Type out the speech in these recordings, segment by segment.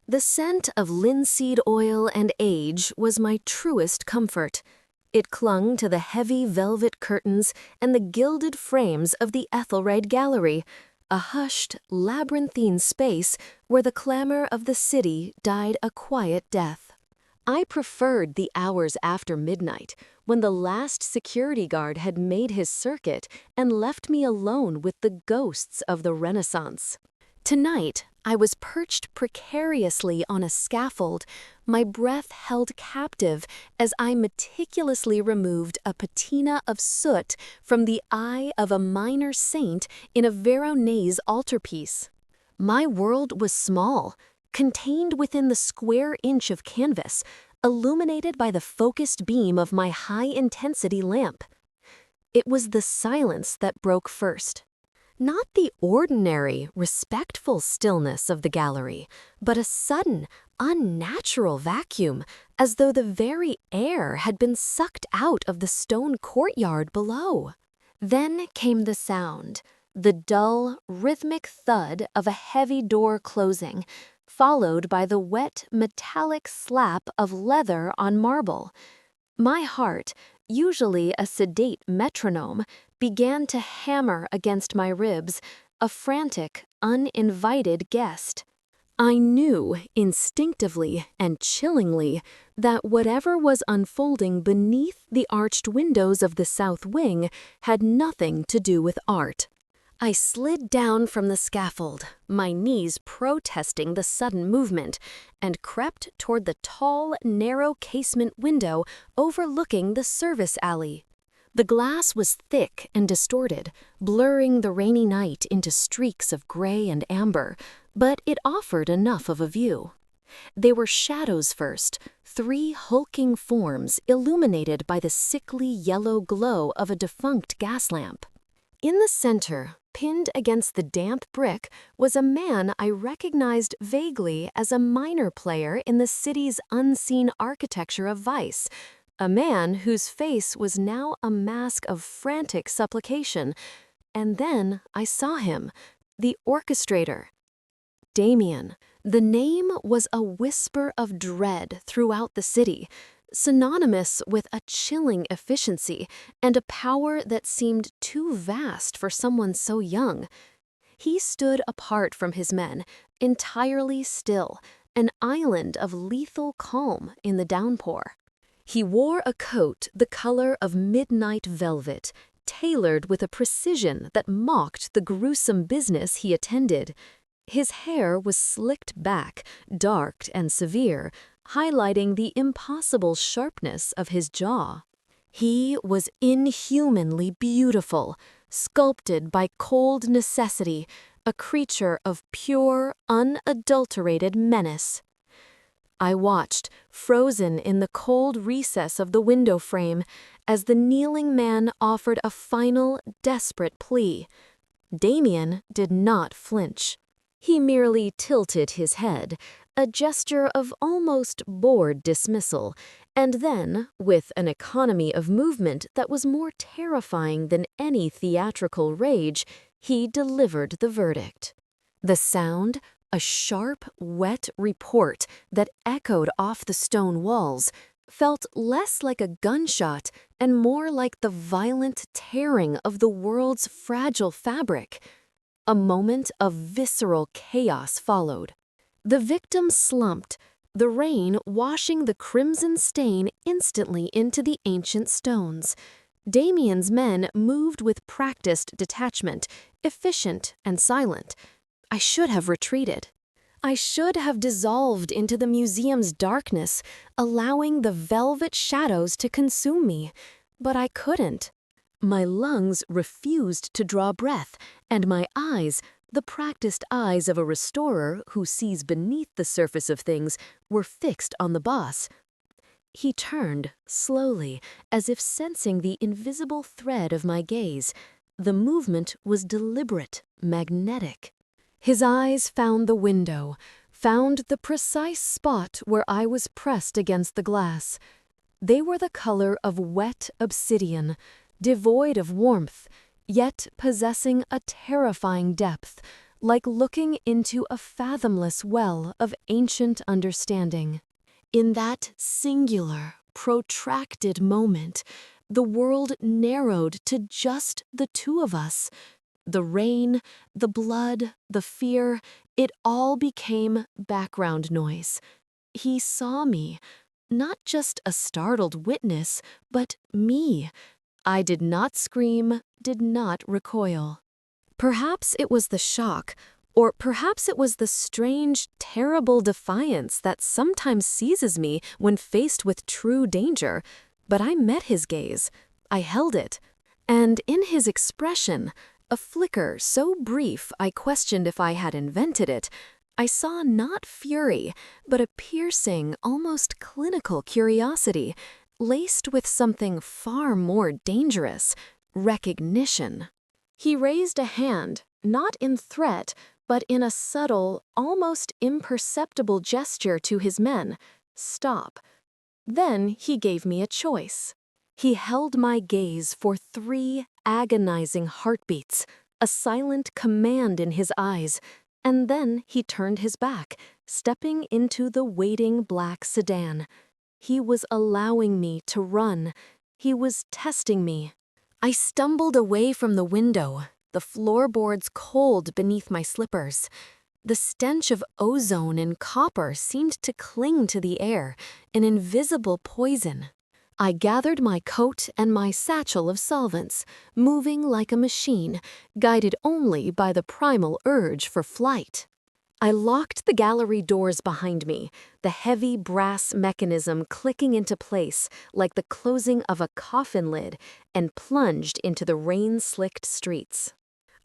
The scent of linseed oil and age was my truest comfort. It clung to the heavy velvet curtains and the gilded frames of the Ethelred Gallery, a hushed, labyrinthine space where the clamor of the city died a quiet death. I preferred the hours after midnight, when the last security guard had made his circuit and left me alone with the ghosts of the Renaissance. Tonight, I was perched precariously on a scaffold, my breath held captive as I meticulously removed a patina of soot from the eye of a minor saint in a Veronese altarpiece. My world was small, contained within the square inch of canvas, illuminated by the focused beam of my high-intensity lamp. It was the silence that broke first. Not the ordinary, respectful stillness of the gallery, but a sudden, unnatural vacuum, as though the very air had been sucked out of the stone courtyard below. Then came the sound, the dull, rhythmic thud of a heavy door closing, followed by the wet, metallic slap of leather on marble. My heart, usually a sedate metronome, began to hammer against my ribs, a frantic, uninvited guest. I knew, instinctively and chillingly, that whatever was unfolding beneath the arched windows of the south wing had nothing to do with art. I slid down from the scaffold, my knees protesting the sudden movement, and crept toward the tall, narrow casement window overlooking the service alley. The glass was thick and distorted, blurring the rainy night into streaks of gray and amber, but it offered enough of a view. They were shadows first, 3 hulking forms illuminated by the sickly yellow glow of a defunct gas lamp. In the center, pinned against the damp brick, was a man I recognized vaguely as a minor player in the city's unseen architecture of vice, a man whose face was now a mask of frantic supplication. And then I saw him, the orchestrator. Damien. The name was a whisper of dread throughout the city, synonymous with a chilling efficiency and a power that seemed too vast for someone so young. He stood apart from his men, entirely still, an island of lethal calm in the downpour. He wore a coat the color of midnight velvet, tailored with a precision that mocked the gruesome business he attended. His hair was slicked back, dark and severe, highlighting the impossible sharpness of his jaw. He was inhumanly beautiful, sculpted by cold necessity, a creature of pure, unadulterated menace. I watched, frozen in the cold recess of the window frame, as the kneeling man offered a final, desperate plea. Damien did not flinch. He merely tilted his head, a gesture of almost bored dismissal, and then, with an economy of movement that was more terrifying than any theatrical rage, he delivered the verdict. The sound, a sharp, wet report that echoed off the stone walls, felt less like a gunshot and more like the violent tearing of the world's fragile fabric. A moment of visceral chaos followed. The victim slumped, the rain washing the crimson stain instantly into the ancient stones. Damien's men moved with practiced detachment, efficient and silent. I should have retreated. I should have dissolved into the museum's darkness, allowing the velvet shadows to consume me. But I couldn't. My lungs refused to draw breath, and my eyes, the practiced eyes of a restorer who sees beneath the surface of things, were fixed on the boss. He turned, slowly, as if sensing the invisible thread of my gaze. The movement was deliberate, magnetic. His eyes found the window, found the precise spot where I was pressed against the glass. They were the color of wet obsidian, devoid of warmth, yet possessing a terrifying depth, like looking into a fathomless well of ancient understanding. In that singular, protracted moment, the world narrowed to just the two of us. The rain, the blood, the fear, it all became background noise. He saw me, not just a startled witness, but me. I did not scream, did not recoil. Perhaps it was the shock, or perhaps it was the strange, terrible defiance that sometimes seizes me when faced with true danger, but I met his gaze. I held it. And in his expression, a flicker so brief I questioned if I had invented it, I saw not fury, but a piercing, almost clinical curiosity, laced with something far more dangerous: recognition. He raised a hand, not in threat, but in a subtle, almost imperceptible gesture to his men. Stop. Then he gave me a choice. He held my gaze for 3 agonizing heartbeats, a silent command in his eyes, and then he turned his back, stepping into the waiting black sedan. He was allowing me to run. He was testing me. I stumbled away from the window, the floorboards cold beneath my slippers. The stench of ozone and copper seemed to cling to the air, an invisible poison. I gathered my coat and my satchel of solvents, moving like a machine, guided only by the primal urge for flight. I locked the gallery doors behind me, the heavy brass mechanism clicking into place like the closing of a coffin lid, and plunged into the rain-slicked streets.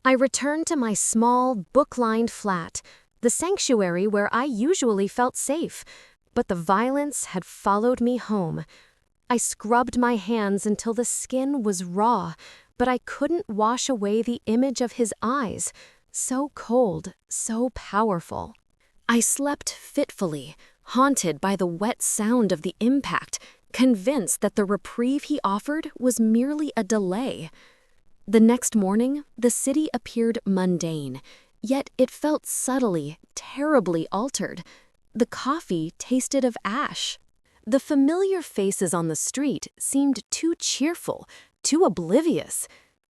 I returned to my small, book-lined flat, the sanctuary where I usually felt safe, but the violence had followed me home. I scrubbed my hands until the skin was raw, but I couldn't wash away the image of his eyes, so cold, so powerful. I slept fitfully, haunted by the wet sound of the impact, convinced that the reprieve he offered was merely a delay. The next morning, the city appeared mundane, yet it felt subtly, terribly altered. The coffee tasted of ash. The familiar faces on the street seemed too cheerful, too oblivious.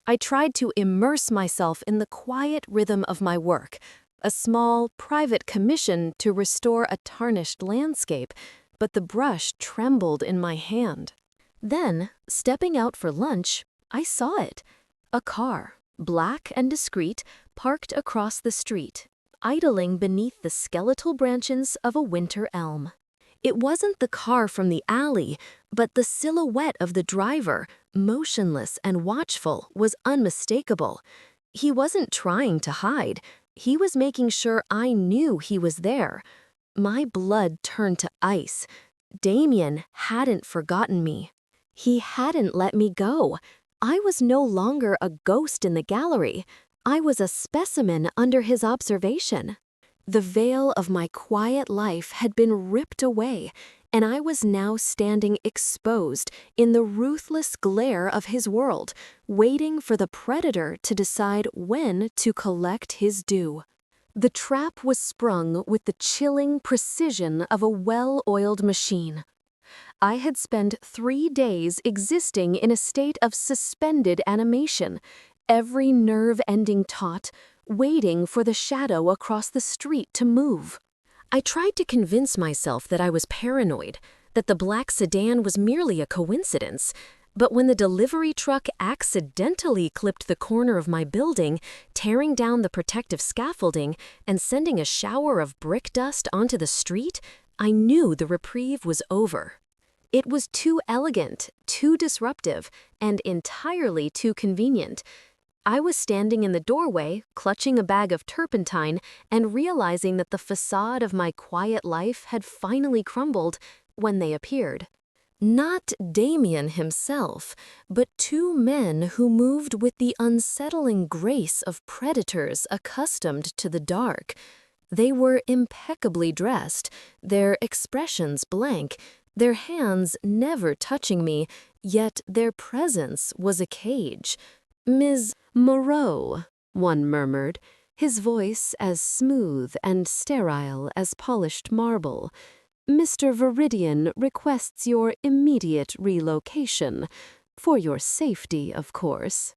I tried to immerse myself in the quiet rhythm of my work, a small, private commission to restore a tarnished landscape, but the brush trembled in my hand. Then, stepping out for lunch, I saw it. A car, black and discreet, parked across the street, idling beneath the skeletal branches of a winter elm. It wasn't the car from the alley, but the silhouette of the driver, motionless and watchful, was unmistakable. He wasn't trying to hide. He was making sure I knew he was there. My blood turned to ice. Damien hadn't forgotten me. He hadn't let me go. I was no longer a ghost in the gallery. I was a specimen under his observation. The veil of my quiet life had been ripped away, and I was now standing exposed in the ruthless glare of his world, waiting for the predator to decide when to collect his due. The trap was sprung with the chilling precision of a well-oiled machine. I had spent 3 days existing in a state of suspended animation, every nerve ending taut, waiting for the shadow across the street to move. I tried to convince myself that I was paranoid, that the black sedan was merely a coincidence, but when the delivery truck accidentally clipped the corner of my building, tearing down the protective scaffolding and sending a shower of brick dust onto the street, I knew the reprieve was over. It was too elegant, too disruptive, and entirely too convenient. I was standing in the doorway, clutching a bag of turpentine, and realizing that the facade of my quiet life had finally crumbled when they appeared. Not Damien himself, but 2 men who moved with the unsettling grace of predators accustomed to the dark. They were impeccably dressed, their expressions blank, their hands never touching me, yet their presence was a cage. "Ms. Moreau," one murmured. his voice as smooth and sterile as polished marble. "Mr. Viridian requests your immediate relocation. For your safety, of course."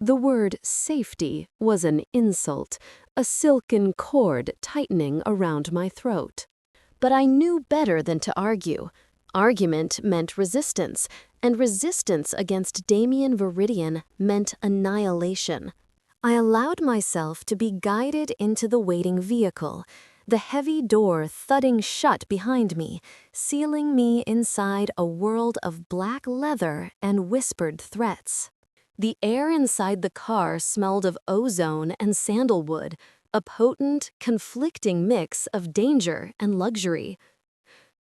The word safety was an insult, a silken cord tightening around my throat. But I knew better than to argue. Argument meant resistance, and resistance against Damien Viridian meant annihilation. I allowed myself to be guided into the waiting vehicle, the heavy door thudding shut behind me, sealing me inside a world of black leather and whispered threats. The air inside the car smelled of ozone and sandalwood, a potent, conflicting mix of danger and luxury.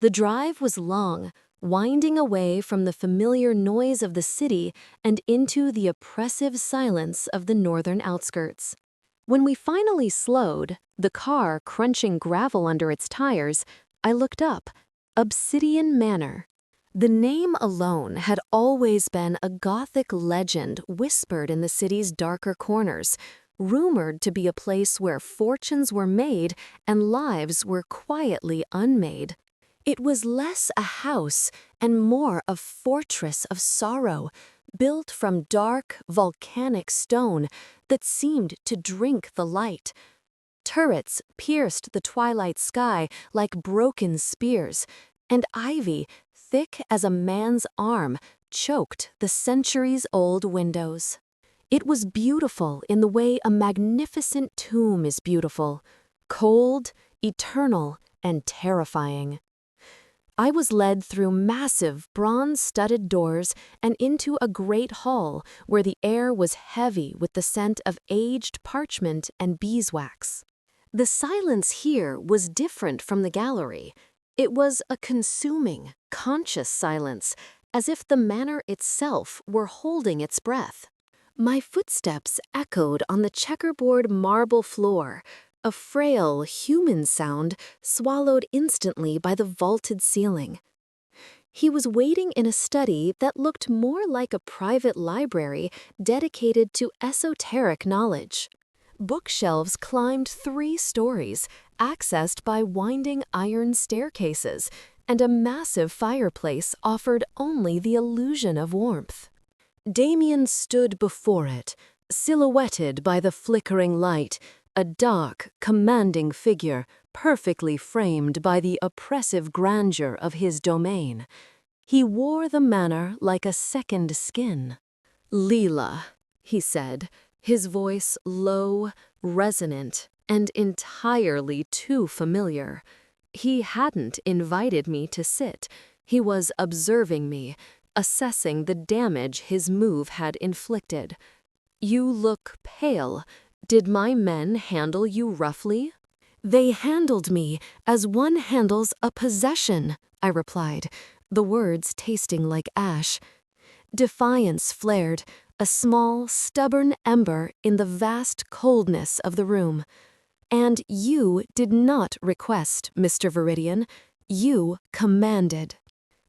The drive was long, winding away from the familiar noise of the city and into the oppressive silence of the northern outskirts. When we finally slowed, the car crunching gravel under its tires, I looked up. Obsidian Manor. The name alone had always been a Gothic legend whispered in the city's darker corners, rumored to be a place where fortunes were made and lives were quietly unmade. It was less a house and more a fortress of sorrow, built from dark, volcanic stone that seemed to drink the light. Turrets pierced the twilight sky like broken spears, and ivy, thick as a man's arm, choked the centuries-old windows. It was beautiful in the way a magnificent tomb is beautiful, cold, eternal, and terrifying. I was led through massive bronze-studded doors and into a great hall where the air was heavy with the scent of aged parchment and beeswax. The silence here was different from the gallery. It was a consuming, conscious silence, as if the manor itself were holding its breath. My footsteps echoed on the checkerboard marble floor, a frail, human sound swallowed instantly by the vaulted ceiling. He was waiting in a study that looked more like a private library dedicated to esoteric knowledge. Bookshelves climbed 3 stories, accessed by winding iron staircases, and a massive fireplace offered only the illusion of warmth. Damien stood before it, silhouetted by the flickering light, a dark, commanding figure, perfectly framed by the oppressive grandeur of his domain. He wore the manor like a second skin. "Leela," he said, his voice low, resonant, and entirely too familiar. He hadn't invited me to sit. He was observing me, assessing the damage his move had inflicted. "You look pale. Did my men handle you roughly?" "They handled me as one handles a possession," I replied, the words tasting like ash. Defiance flared, a small, stubborn ember in the vast coldness of the room. "And you did not request, Mr. Viridian. You commanded."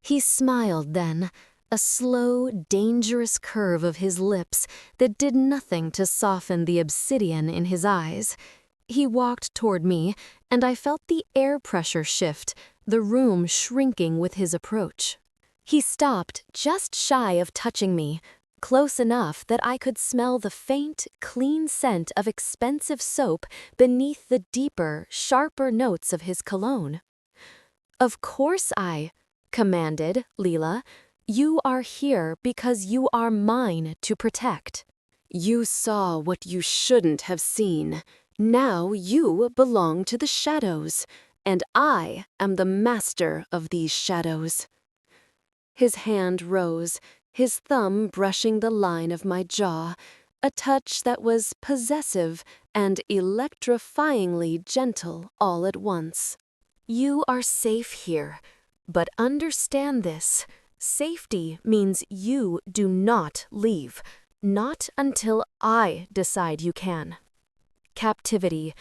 He smiled then, a slow, dangerous curve of his lips that did nothing to soften the obsidian in his eyes. He walked toward me, and I felt the air pressure shift, the room shrinking with his approach. He stopped just shy of touching me, close enough that I could smell the faint, clean scent of expensive soap beneath the deeper, sharper notes of his cologne. "Of course I commanded, Leela. You are here because you are mine to protect. You saw what you shouldn't have seen. Now you belong to the shadows, and I am the master of these shadows." His hand rose, his thumb brushing the line of my jaw, a touch that was possessive and electrifyingly gentle all at once. "You are safe here, but understand this. Safety means you do not leave, not until I decide you can." Captivity.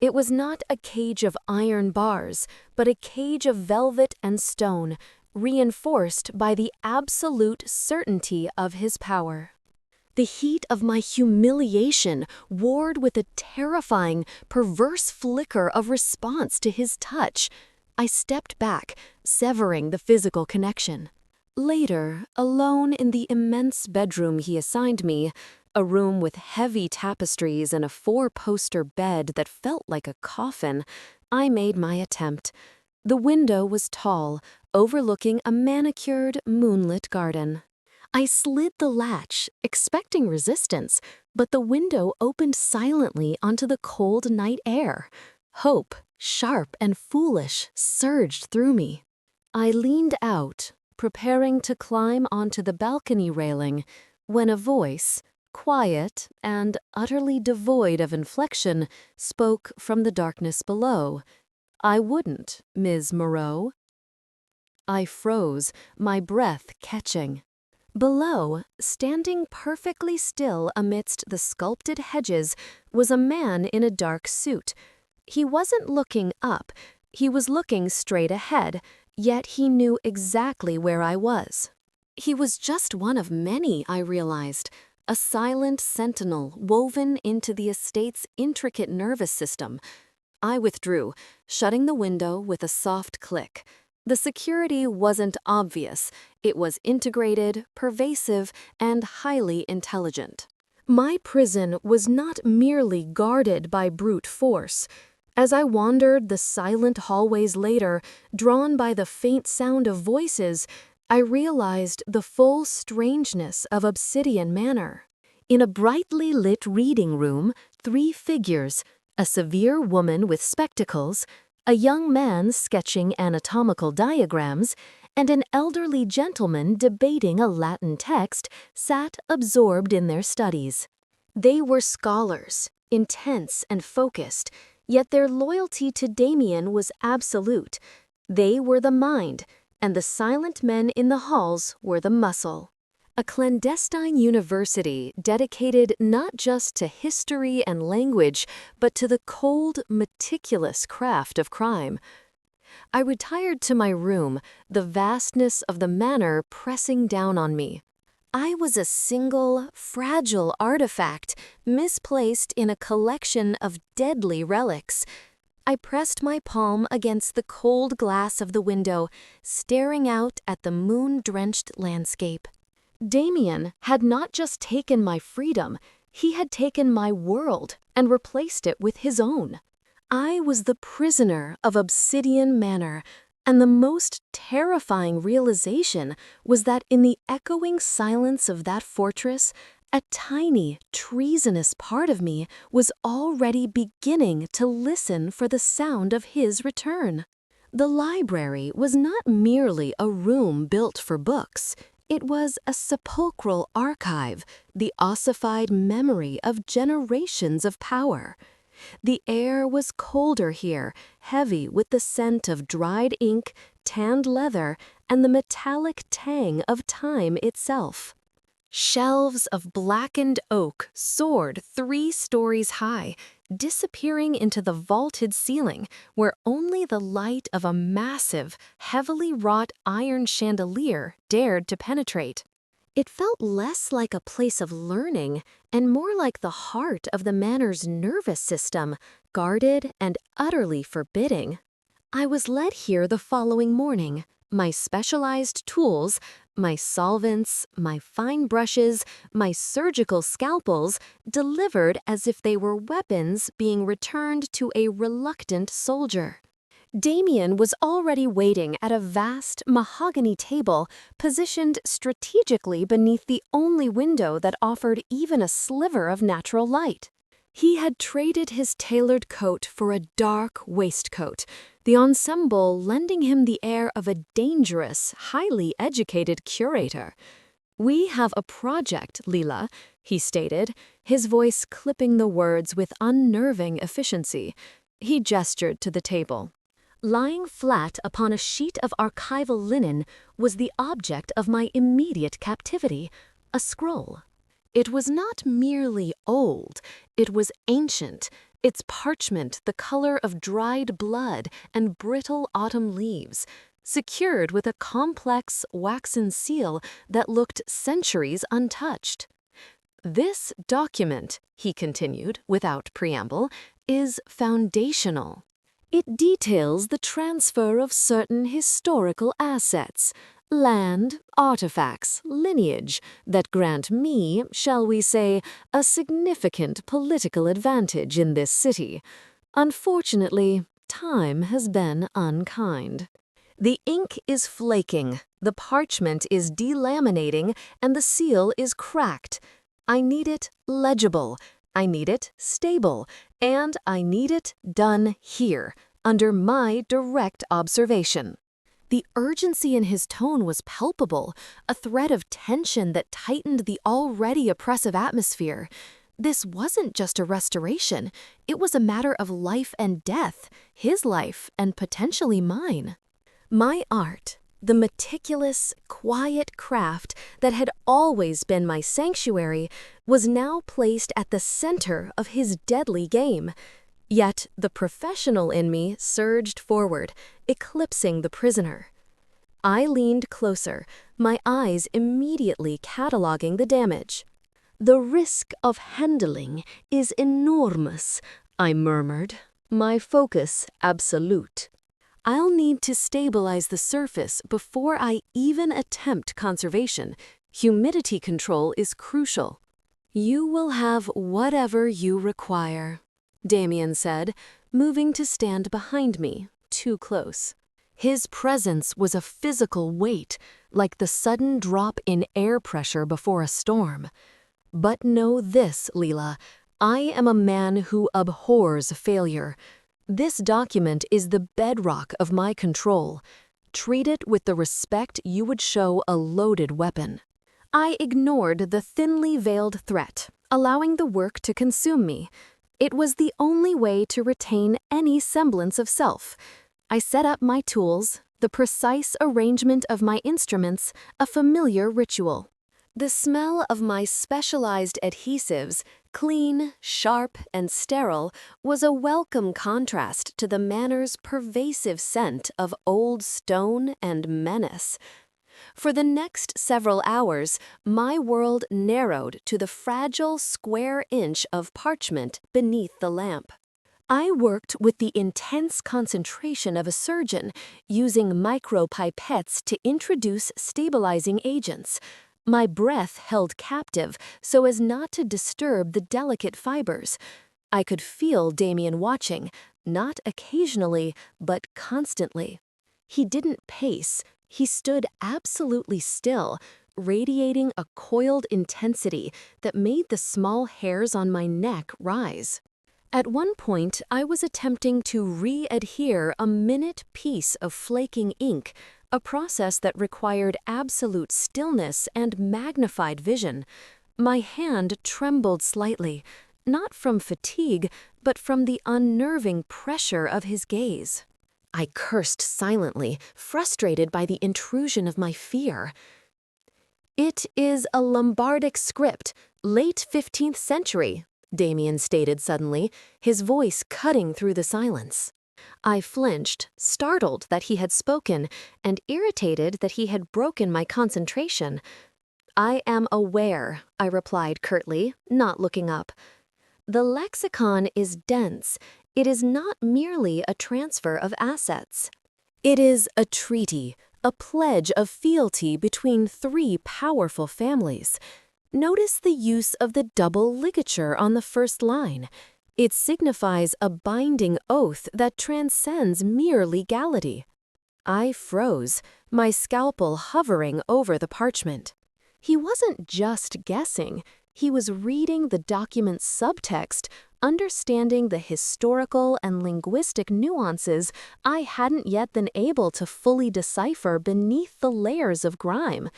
It was not a cage of iron bars, but a cage of velvet and stone, reinforced by the absolute certainty of his power. The heat of my humiliation warred with a terrifying, perverse flicker of response to his touch. I stepped back, severing the physical connection. Later, alone in the immense bedroom he assigned me, a room with heavy tapestries and a 4-poster bed that felt like a coffin, I made my attempt. The window was tall, overlooking a manicured, moonlit garden. I slid the latch, expecting resistance, but the window opened silently onto the cold night air. Hope, sharp and foolish, surged through me. I leaned out, preparing to climb onto the balcony railing, when a voice, quiet and utterly devoid of inflection, spoke from the darkness below. "I wouldn't, Ms. Moreau." I froze, my breath catching. Below, standing perfectly still amidst the sculpted hedges, was a man in a dark suit. He wasn't looking up, he was looking straight ahead, yet he knew exactly where I was. He was just one of many, I realized, a silent sentinel woven into the estate's intricate nervous system. I withdrew, shutting the window with a soft click. The security wasn't obvious. It was integrated, pervasive, and highly intelligent. My prison was not merely guarded by brute force. As I wandered the silent hallways later, drawn by the faint sound of voices, I realized the full strangeness of Obsidian Manor. In a brightly lit reading room, 3 figures, a severe woman with spectacles, a young man sketching anatomical diagrams, and an elderly gentleman debating a Latin text, sat absorbed in their studies. They were scholars, intense and focused, yet their loyalty to Damien was absolute. They were the mind, and the silent men in the halls were the muscle. A clandestine university dedicated not just to history and language, but to the cold, meticulous craft of crime. I retired to my room, the vastness of the manor pressing down on me. I was a single, fragile artifact, misplaced in a collection of deadly relics. I pressed my palm against the cold glass of the window, staring out at the moon-drenched landscape. Damien had not just taken my freedom, he had taken my world and replaced it with his own. I was the prisoner of Obsidian Manor, and the most terrifying realization was that in the echoing silence of that fortress, a tiny, treasonous part of me was already beginning to listen for the sound of his return. The library was not merely a room built for books. It was a sepulchral archive, the ossified memory of generations of power. The air was colder here, heavy with the scent of dried ink, tanned leather, and the metallic tang of time itself. Shelves of blackened oak soared 3 stories high, disappearing into the vaulted ceiling, where only the light of a massive, heavily wrought iron chandelier dared to penetrate. It felt less like a place of learning and more like the heart of the manor's nervous system, guarded and utterly forbidding. I was led here the following morning, my specialized tools, my solvents, my fine brushes, my surgical scalpels, delivered as if they were weapons being returned to a reluctant soldier. Damien was already waiting at a vast mahogany table positioned strategically beneath the only window that offered even a sliver of natural light. He had traded his tailored coat for a dark waistcoat, the ensemble lending him the air of a dangerous, highly educated curator. "We have a project, Leela," he stated, his voice clipping the words with unnerving efficiency. He gestured to the table. Lying flat upon a sheet of archival linen was the object of my immediate captivity, a scroll. It was not merely old, it was ancient, its parchment the color of dried blood and brittle autumn leaves, secured with a complex waxen seal that looked centuries untouched. This document, he continued without preamble, is foundational. It details the transfer of certain historical assets, land, artifacts, lineage, that grant me, shall we say, a significant political advantage in this city. Unfortunately, time has been unkind. The ink is flaking, the parchment is delaminating, and the seal is cracked. I need it legible, I need it stable, and I need it done here, under my direct observation. The urgency in his tone was palpable, a thread of tension that tightened the already oppressive atmosphere. This wasn't just a restoration, it was a matter of life and death, his life and potentially mine. My art, the meticulous, quiet craft that had always been my sanctuary, was now placed at the center of his deadly game. Yet the professional in me surged forward, eclipsing the prisoner. I leaned closer, my eyes immediately cataloging the damage. "The risk of handling is enormous," I murmured, my focus absolute. "I'll need to stabilize the surface before I even attempt conservation. Humidity control is crucial." "You will have whatever you require," Damien said, moving to stand behind me, too close. His presence was a physical weight, like the sudden drop in air pressure before a storm. "But know this, Leela, I am a man who abhors failure. This document is the bedrock of my control. Treat it with the respect you would show a loaded weapon." I ignored the thinly veiled threat, allowing the work to consume me. It was the only way to retain any semblance of self. I set up my tools, the precise arrangement of my instruments, a familiar ritual. The smell of my specialized adhesives, clean, sharp, and sterile, was a welcome contrast to the manor's pervasive scent of old stone and menace. For the next several hours, my world narrowed to the fragile square inch of parchment beneath the lamp. I worked with the intense concentration of a surgeon, using micropipettes to introduce stabilizing agents. My breath held captive so as not to disturb the delicate fibers. I could feel Damien watching, not occasionally, but constantly. He didn't pace. He stood absolutely still, radiating a coiled intensity that made the small hairs on my neck rise. At one point, I was attempting to re-adhere a minute piece of flaking ink, a process that required absolute stillness and magnified vision. My hand trembled slightly, not from fatigue, but from the unnerving pressure of his gaze. I cursed silently, frustrated by the intrusion of my fear. "It is a Lombardic script, late 15th century, Damien stated suddenly, his voice cutting through the silence. I flinched, startled that he had spoken, and irritated that he had broken my concentration. "I am aware," I replied curtly, not looking up. "The lexicon is dense. It is not merely a transfer of assets. It is a treaty, a pledge of fealty between three powerful families. Notice the use of the double ligature on the first line. It signifies a binding oath that transcends mere legality." I froze, my scalpel hovering over the parchment. He wasn't just guessing. He was reading the document's subtext, understanding the historical and linguistic nuances I hadn't yet been able to fully decipher beneath the layers of grime.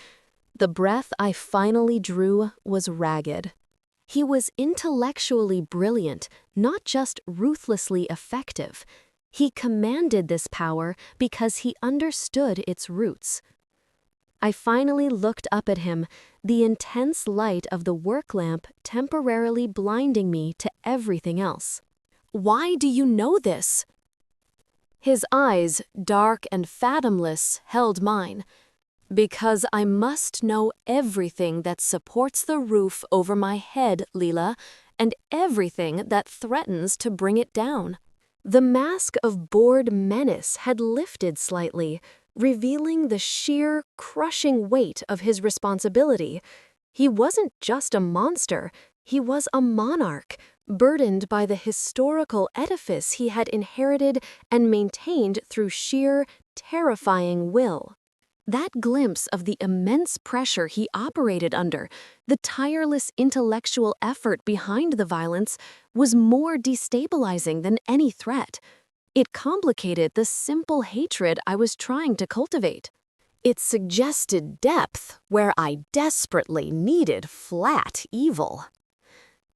The breath I finally drew was ragged. He was intellectually brilliant, not just ruthlessly effective. He commanded this power because he understood its roots. I finally looked up at him, the intense light of the work lamp temporarily blinding me to everything else. "Why do you know this?" His eyes, dark and fathomless, held mine. Because I must know everything that supports the roof over my head, Leela, and everything that threatens to bring it down. The mask of bored menace had lifted slightly, revealing the sheer, crushing weight of his responsibility. He wasn't just a monster, he was a monarch, burdened by the historical edifice he had inherited and maintained through sheer, terrifying will. That glimpse of the immense pressure he operated under, the tireless intellectual effort behind the violence, was more destabilizing than any threat. It complicated the simple hatred I was trying to cultivate. It suggested depth where I desperately needed flat evil.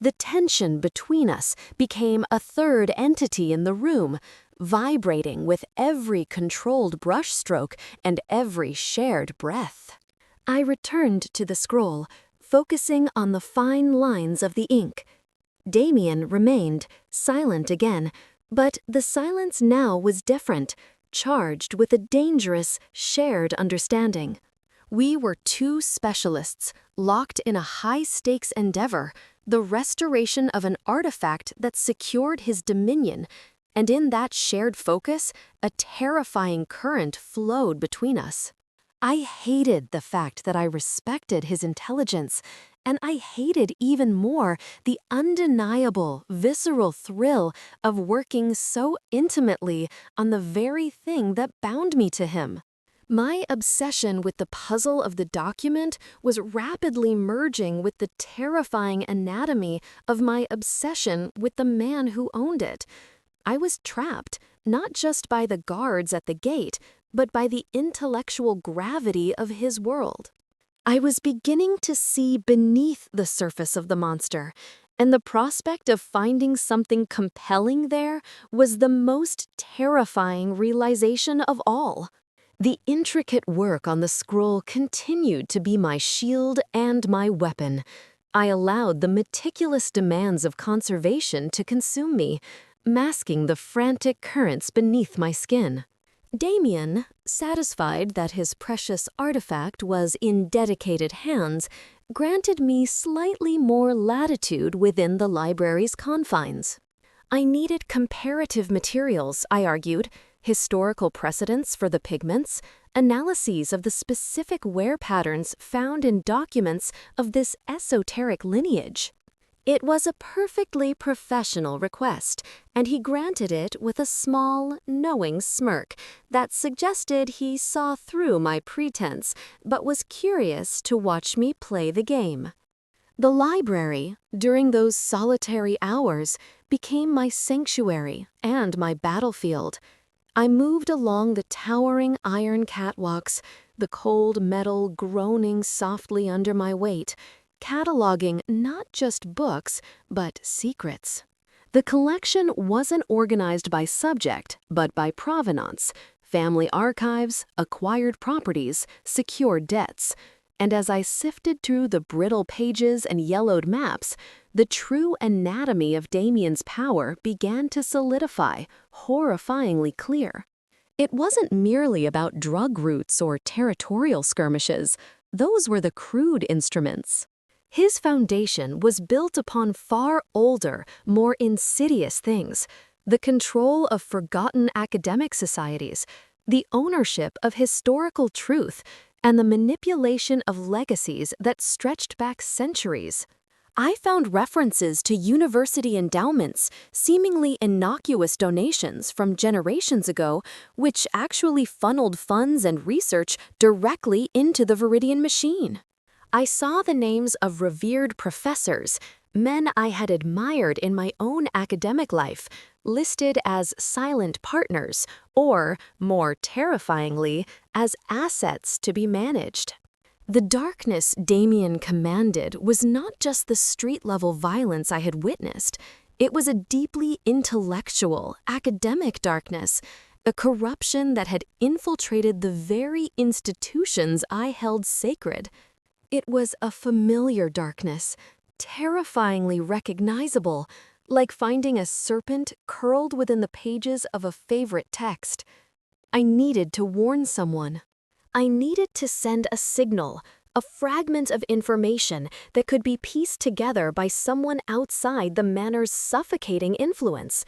The tension between us became a third entity in the room, vibrating with every controlled brushstroke and every shared breath. I returned to the scroll, focusing on the fine lines of the ink. Damien remained, silent again, but the silence now was different, charged with a dangerous, shared understanding. We were two specialists, locked in a high-stakes endeavor, the restoration of an artifact that secured his dominion, and in that shared focus, a terrifying current flowed between us. I hated the fact that I respected his intelligence, and I hated even more the undeniable, visceral thrill of working so intimately on the very thing that bound me to him. My obsession with the puzzle of the document was rapidly merging with the terrifying anatomy of my obsession with the man who owned it. I was trapped, not just by the guards at the gate, but by the intellectual gravity of his world. I was beginning to see beneath the surface of the monster, and the prospect of finding something compelling there was the most terrifying realization of all. The intricate work on the scroll continued to be my shield and my weapon. I allowed the meticulous demands of conservation to consume me, masking the frantic currents beneath my skin. Damien, satisfied that his precious artifact was in dedicated hands, granted me slightly more latitude within the library's confines. I needed comparative materials, I argued, historical precedents for the pigments, analyses of the specific wear patterns found in documents of this esoteric lineage. It was a perfectly professional request, and he granted it with a small, knowing smirk that suggested he saw through my pretense but was curious to watch me play the game. The library, during those solitary hours, became my sanctuary and my battlefield. I moved along the towering iron catwalks, the cold metal groaning softly under my weight, cataloging not just books, but secrets. The collection wasn't organized by subject, but by provenance, family archives, acquired properties, secured debts. And as I sifted through the brittle pages and yellowed maps, the true anatomy of Damien's power began to solidify, horrifyingly clear. It wasn't merely about drug routes or territorial skirmishes. Those were the crude instruments. His foundation was built upon far older, more insidious things: the control of forgotten academic societies, the ownership of historical truth, and the manipulation of legacies that stretched back centuries. I found references to university endowments, seemingly innocuous donations from generations ago, which actually funneled funds and research directly into the Viridian machine. I saw the names of revered professors, men I had admired in my own academic life, listed as silent partners or, more terrifyingly, as assets to be managed. The darkness Damien commanded was not just the street-level violence I had witnessed. It was a deeply intellectual, academic darkness, a corruption that had infiltrated the very institutions I held sacred. It was a familiar darkness, terrifyingly recognizable, like finding a serpent curled within the pages of a favorite text. I needed to warn someone. I needed to send a signal, a fragment of information that could be pieced together by someone outside the manor's suffocating influence.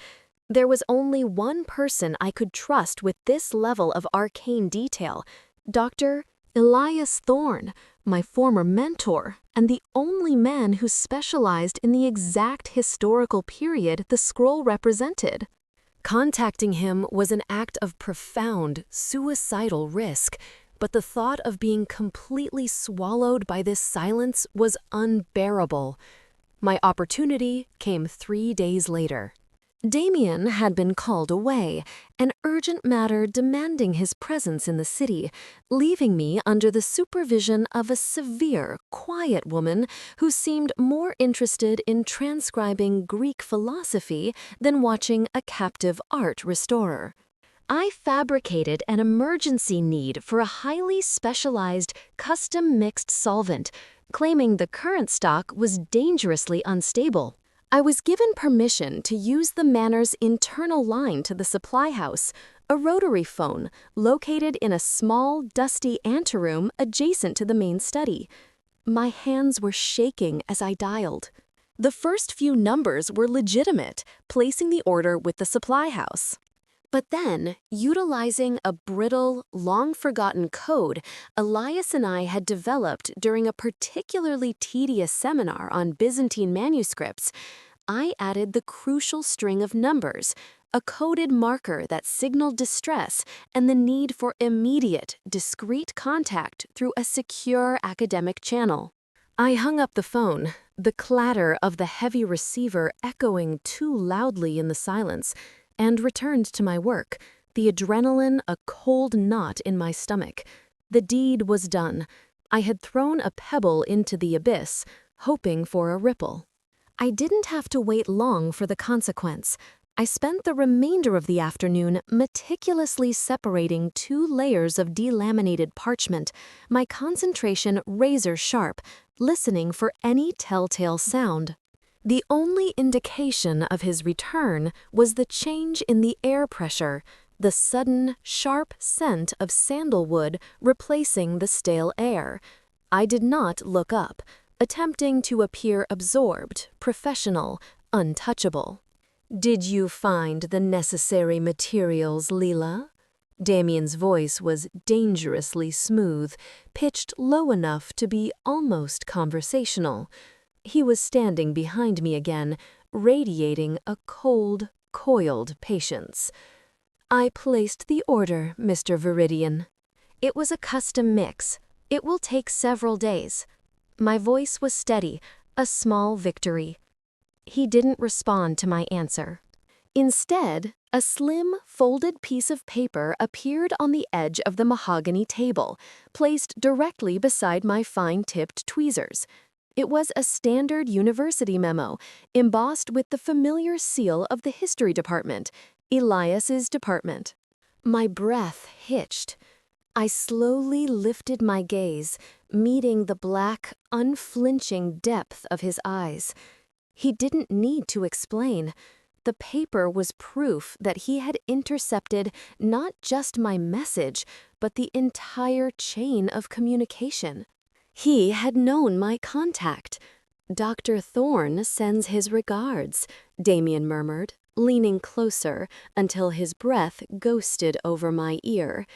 There was only one person I could trust with this level of arcane detail, Dr. Elias Thorne, my former mentor, and the only man who specialized in the exact historical period the scroll represented. Contacting him was an act of profound, suicidal risk, but the thought of being completely swallowed by this silence was unbearable. My opportunity came 3 days later. Damien had been called away, an urgent matter demanding his presence in the city, leaving me under the supervision of a severe, quiet woman who seemed more interested in transcribing Greek philosophy than watching a captive art restorer. I fabricated an emergency need for a highly specialized, custom-mixed solvent, claiming the current stock was dangerously unstable. I was given permission to use the manor's internal line to the supply house, a rotary phone located in a small, dusty anteroom adjacent to the main study. My hands were shaking as I dialed. The first few numbers were legitimate, placing the order with the supply house. But then, utilizing a brittle, long-forgotten code Elias and I had developed during a particularly tedious seminar on Byzantine manuscripts, I added the crucial string of numbers, a coded marker that signaled distress and the need for immediate, discreet contact through a secure academic channel. I hung up the phone, the clatter of the heavy receiver echoing too loudly in the silence, and returned to my work, the adrenaline a cold knot in my stomach. The deed was done. I had thrown a pebble into the abyss, hoping for a ripple. I didn't have to wait long for the consequence. I spent the remainder of the afternoon meticulously separating 2 layers of delaminated parchment, my concentration razor-sharp, listening for any telltale sound. The only indication of his return was the change in the air pressure, the sudden, sharp scent of sandalwood replacing the stale air. I did not look up, attempting to appear absorbed, professional, untouchable. "Did you find the necessary materials, Leela?" Damien's voice was dangerously smooth, pitched low enough to be almost conversational. He was standing behind me again, radiating a cold, coiled patience. "I placed the order, Mr. Viridian. It was a custom mix. It will take several days." My voice was steady, a small victory. He didn't respond to my answer. Instead, a slim, folded piece of paper appeared on the edge of the mahogany table, placed directly beside my fine-tipped tweezers. It was a standard university memo, embossed with the familiar seal of the history department, Elias's department. My breath hitched. I slowly lifted my gaze, meeting the black, unflinching depth of his eyes. He didn't need to explain. The paper was proof that he had intercepted not just my message, but the entire chain of communication. He had known my contact. "Dr. Thorne sends his regards," Damien murmured, leaning closer until his breath ghosted over my ear.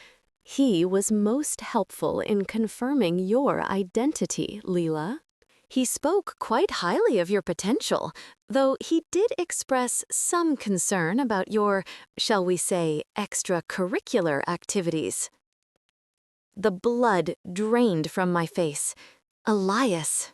"He was most helpful in confirming your identity, Leela." He spoke quite highly of your potential, though he did express some concern about your, shall we say, extracurricular activities. The blood drained from my face. Elias.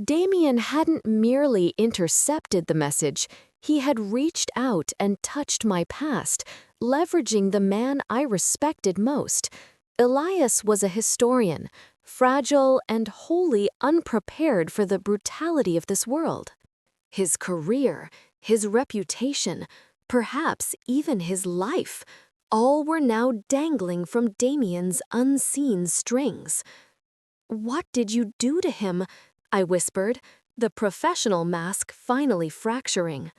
Damien hadn't merely intercepted the message, he had reached out and touched my past, leveraging the man I respected most. Elias was a historian, fragile and wholly unprepared for the brutality of this world. His career, his reputation, perhaps even his life, all were now dangling from Damien's unseen strings. "What did you do to him?" I whispered, the professional mask finally fracturing.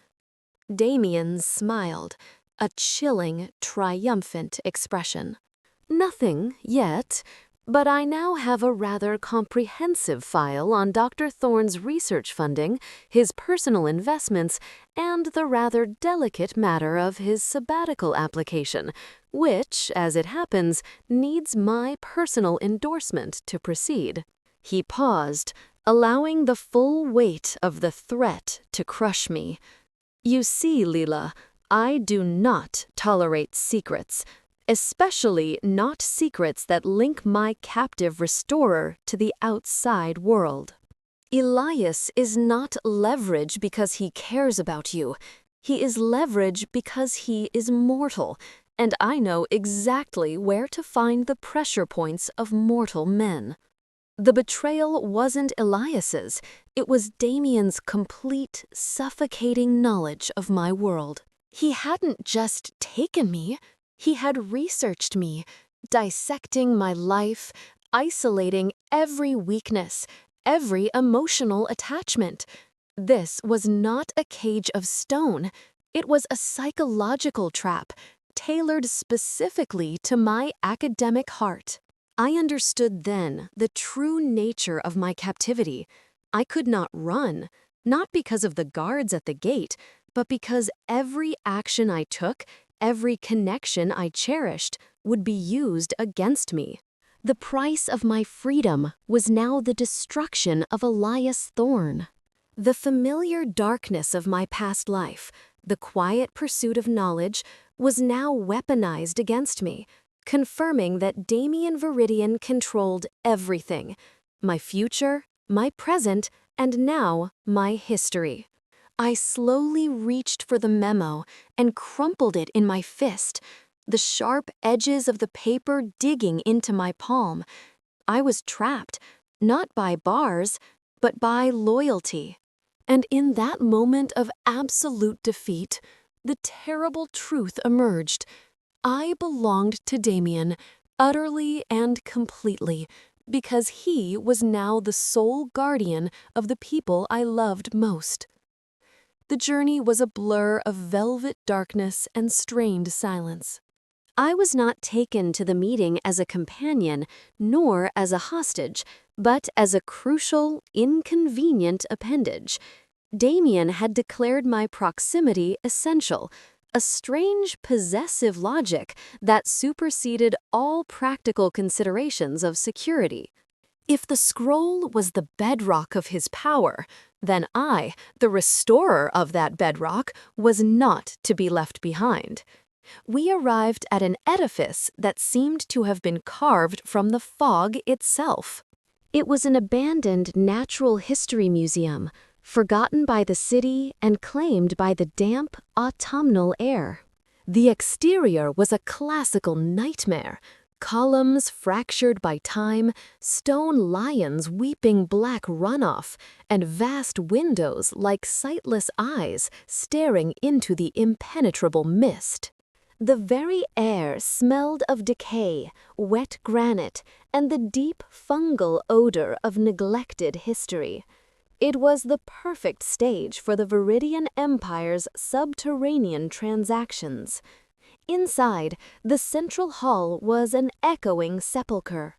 Damien smiled, a chilling, triumphant expression. "Nothing yet. But I now have a rather comprehensive file on Dr. Thorne's research funding, his personal investments, and the rather delicate matter of his sabbatical application, which, as it happens, needs my personal endorsement to proceed. He paused, allowing the full weight of the threat to crush me. You see, Leela, I do not tolerate secrets, especially not secrets that link my captive restorer to the outside world. Elias is not leverage because he cares about you. He is leverage because he is mortal, and I know exactly where to find the pressure points of mortal men. The betrayal wasn't Elias's, it was Damien's complete, suffocating knowledge of my world. He hadn't just taken me, he had researched me, dissecting my life, isolating every weakness, every emotional attachment. This was not a cage of stone, it was a psychological trap, tailored specifically to my academic heart. I understood then the true nature of my captivity. I could not run, not because of the guards at the gate, but because every action I took, every connection I cherished, would be used against me. The price of my freedom was now the destruction of Elias Thorne. The familiar darkness of my past life, the quiet pursuit of knowledge, was now weaponized against me, confirming that Damien Viridian controlled everything, my future, my present, and now my history. I slowly reached for the memo and crumpled it in my fist, the sharp edges of the paper digging into my palm. I was trapped, not by bars, but by loyalty. And in that moment of absolute defeat, the terrible truth emerged. I belonged to Damien, utterly and completely, because he was now the sole guardian of the people I loved most. The journey was a blur of velvet darkness and strained silence. I was not taken to the meeting as a companion, nor as a hostage, but as a crucial, inconvenient appendage. Damien had declared my proximity essential, a strange possessive logic that superseded all practical considerations of security. If the scroll was the bedrock of his power, then I, the restorer of that bedrock, was not to be left behind. We arrived at an edifice that seemed to have been carved from the fog itself. It was an abandoned natural history museum, forgotten by the city and claimed by the damp, autumnal air. The exterior was a classical nightmare. Columns fractured by time, stone lions weeping black runoff, and vast windows like sightless eyes staring into the impenetrable mist. The very air smelled of decay, wet granite, and the deep fungal odor of neglected history. It was the perfect stage for the Viridian Empire's subterranean transactions. Inside, the central hall was an echoing sepulchre.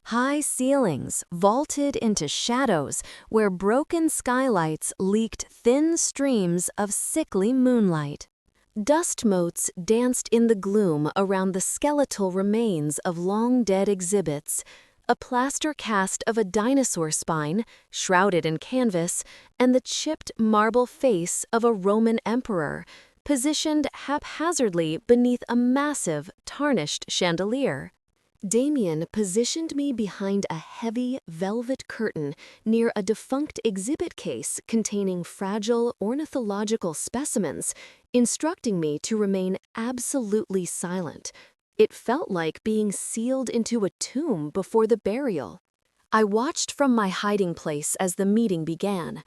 High ceilings vaulted into shadows where broken skylights leaked thin streams of sickly moonlight. Dust motes danced in the gloom around the skeletal remains of long-dead exhibits, a plaster cast of a dinosaur spine, shrouded in canvas, and the chipped marble face of a Roman emperor, positioned haphazardly beneath a massive, tarnished chandelier. Damien positioned me behind a heavy, velvet curtain near a defunct exhibit case containing fragile ornithological specimens, instructing me to remain absolutely silent. It felt like being sealed into a tomb before the burial. I watched from my hiding place as the meeting began.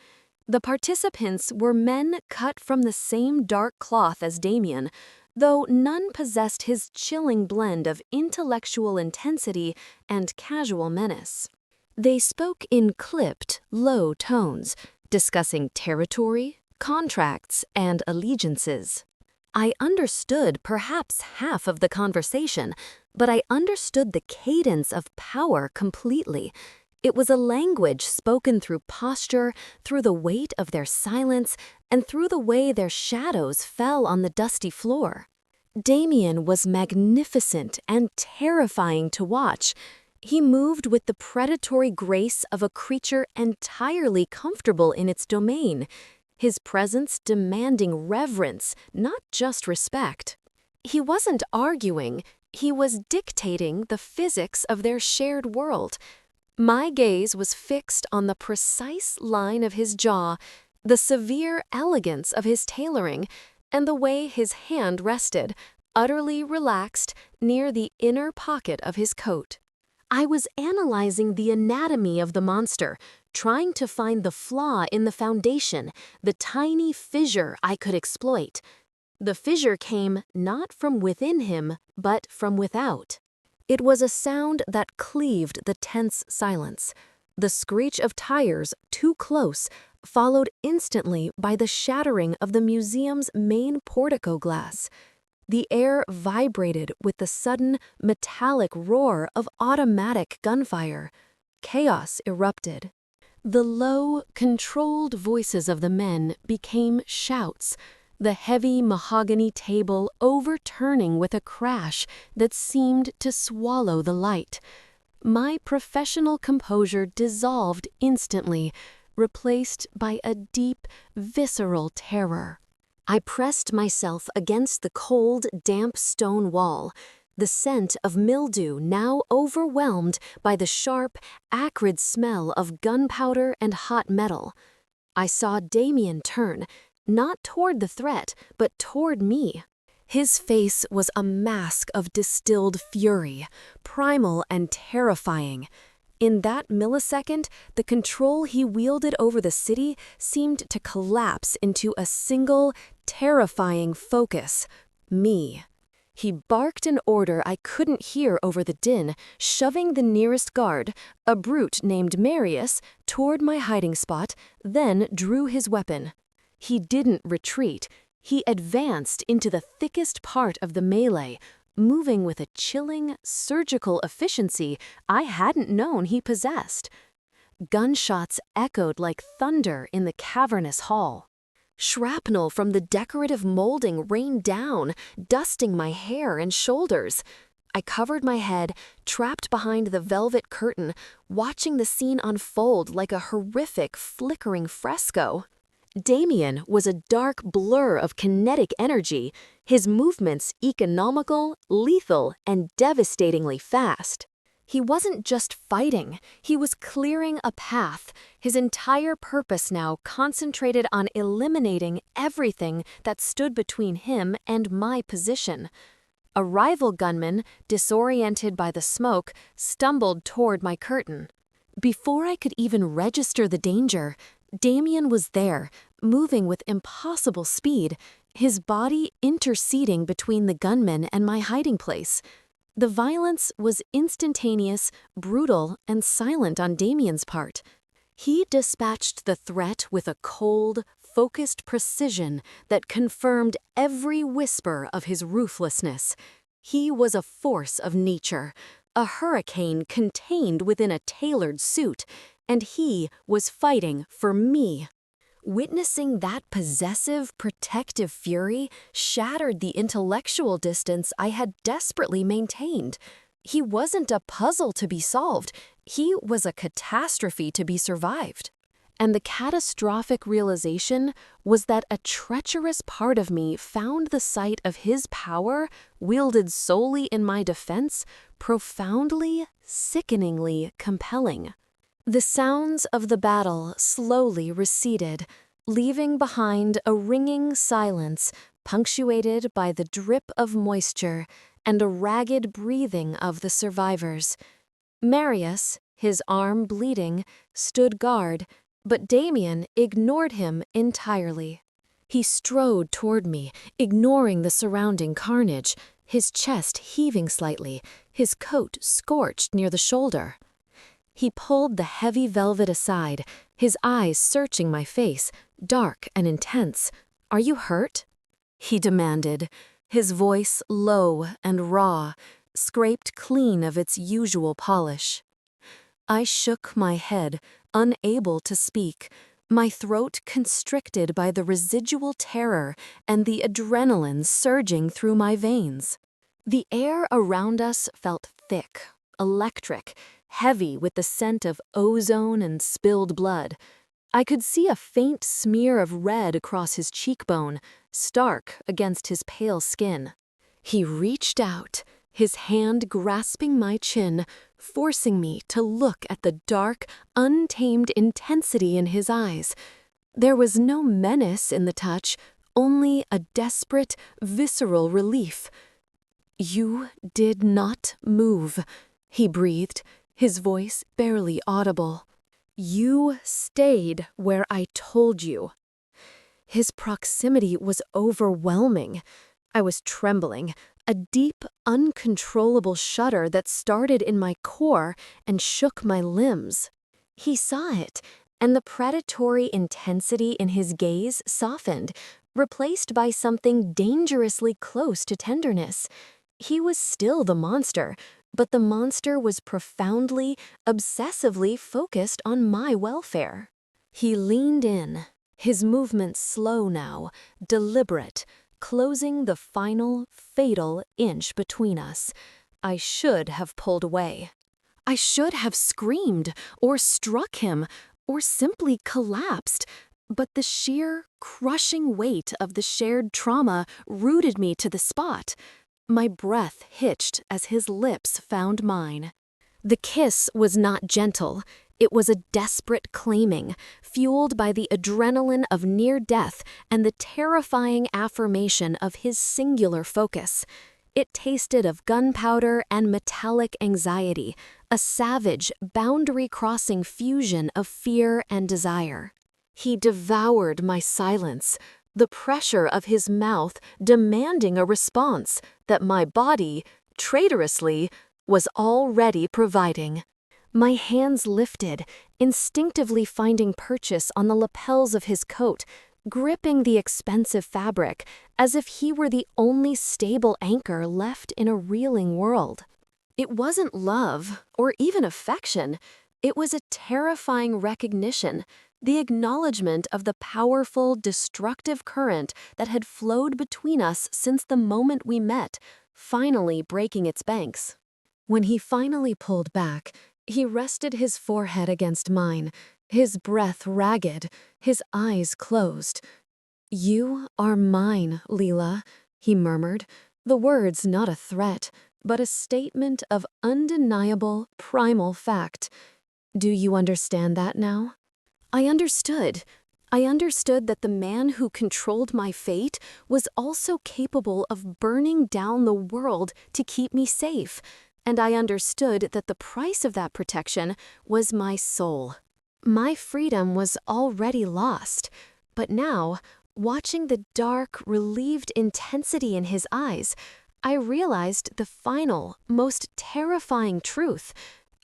The participants were men cut from the same dark cloth as Damien, though none possessed his chilling blend of intellectual intensity and casual menace. They spoke in clipped, low tones, discussing territory, contracts, and allegiances. I understood perhaps half of the conversation, but I understood the cadence of power completely. It was a language spoken through posture, through the weight of their silence, and through the way their shadows fell on the dusty floor. Damien was magnificent and terrifying to watch. He moved with the predatory grace of a creature entirely comfortable in its domain, his presence demanding reverence, not just respect. He wasn't arguing, he was dictating the physics of their shared world. My gaze was fixed on the precise line of his jaw, the severe elegance of his tailoring, and the way his hand rested, utterly relaxed, near the inner pocket of his coat. I was analyzing the anatomy of the monster, trying to find the flaw in the foundation, the tiny fissure I could exploit. The fissure came not from within him, but from without. It was a sound that cleaved the tense silence. The screech of tires, too close, followed instantly by the shattering of the museum's main portico glass. The air vibrated with the sudden, metallic roar of automatic gunfire. Chaos erupted. The low, controlled voices of the men became shouts, the heavy mahogany table overturning with a crash that seemed to swallow the light. My professional composure dissolved instantly, replaced by a deep, visceral terror. I pressed myself against the cold, damp stone wall, the scent of mildew now overwhelmed by the sharp, acrid smell of gunpowder and hot metal. I saw Damien turn, not toward the threat, but toward me. His face was a mask of distilled fury, primal and terrifying. In that millisecond, the control he wielded over the city seemed to collapse into a single, terrifying focus: me. He barked an order I couldn't hear over the din, shoving the nearest guard, a brute named Marius, toward my hiding spot, then drew his weapon. He didn't retreat. He advanced into the thickest part of the melee, moving with a chilling, surgical efficiency I hadn't known he possessed. Gunshots echoed like thunder in the cavernous hall. Shrapnel from the decorative molding rained down, dusting my hair and shoulders. I covered my head, trapped behind the velvet curtain, watching the scene unfold like a horrific, flickering fresco. Damien was a dark blur of kinetic energy, his movements economical, lethal, and devastatingly fast. He wasn't just fighting, he was clearing a path, his entire purpose now concentrated on eliminating everything that stood between him and my position. A rival gunman, disoriented by the smoke, stumbled toward my curtain. Before I could even register the danger, Damien was there, moving with impossible speed, his body interceding between the gunman and my hiding place. The violence was instantaneous, brutal, and silent on Damien's part. He dispatched the threat with a cold, focused precision that confirmed every whisper of his ruthlessness. He was a force of nature, a hurricane contained within a tailored suit, and he was fighting for me. Witnessing that possessive, protective fury shattered the intellectual distance I had desperately maintained. He wasn't a puzzle to be solved, he was a catastrophe to be survived. And the catastrophic realization was that a treacherous part of me found the sight of his power, wielded solely in my defense, profoundly, sickeningly compelling. The sounds of the battle slowly receded, leaving behind a ringing silence punctuated by the drip of moisture and a ragged breathing of the survivors. Marius, his arm bleeding, stood guard, but Damien ignored him entirely. He strode toward me, ignoring the surrounding carnage, his chest heaving slightly, his coat scorched near the shoulder. He pulled the heavy velvet aside, his eyes searching my face, dark and intense. "Are you hurt?" he demanded, his voice low and raw, scraped clean of its usual polish. I shook my head, unable to speak, my throat constricted by the residual terror and the adrenaline surging through my veins. The air around us felt thick, electric, heavy with the scent of ozone and spilled blood. I could see a faint smear of red across his cheekbone, stark against his pale skin. He reached out, his hand grasping my chin, forcing me to look at the dark, untamed intensity in his eyes. There was no menace in the touch, only a desperate, visceral relief. "You did not move," he breathed, his voice barely audible. "You stayed where I told you." His proximity was overwhelming. I was trembling, a deep, uncontrollable shudder that started in my core and shook my limbs. He saw it, and the predatory intensity in his gaze softened, replaced by something dangerously close to tenderness. He was still the monster, but the monster was profoundly, obsessively focused on my welfare. He leaned in, his movements slow now, deliberate, closing the final, fatal inch between us. I should have pulled away. I should have screamed, or struck him, or simply collapsed, but the sheer, crushing weight of the shared trauma rooted me to the spot. My breath hitched as his lips found mine. The kiss was not gentle. It was a desperate claiming, fueled by the adrenaline of near death and the terrifying affirmation of his singular focus. It tasted of gunpowder and metallic anxiety, a savage, boundary-crossing fusion of fear and desire. He devoured my silence, the pressure of his mouth demanding a response that my body, traitorously, was already providing. My hands lifted, instinctively finding purchase on the lapels of his coat, gripping the expensive fabric as if he were the only stable anchor left in a reeling world. It wasn't love or even affection. It was a terrifying recognition, the acknowledgement of the powerful, destructive current that had flowed between us since the moment we met, finally breaking its banks. When he finally pulled back, he rested his forehead against mine, his breath ragged, his eyes closed. "You are mine, Leela," he murmured, the words not a threat, but a statement of undeniable, primal fact. "Do you understand that now?" I understood. I understood that the man who controlled my fate was also capable of burning down the world to keep me safe, and I understood that the price of that protection was my soul. My freedom was already lost, but now, watching the dark, relieved intensity in his eyes, I realized the final, most terrifying truth.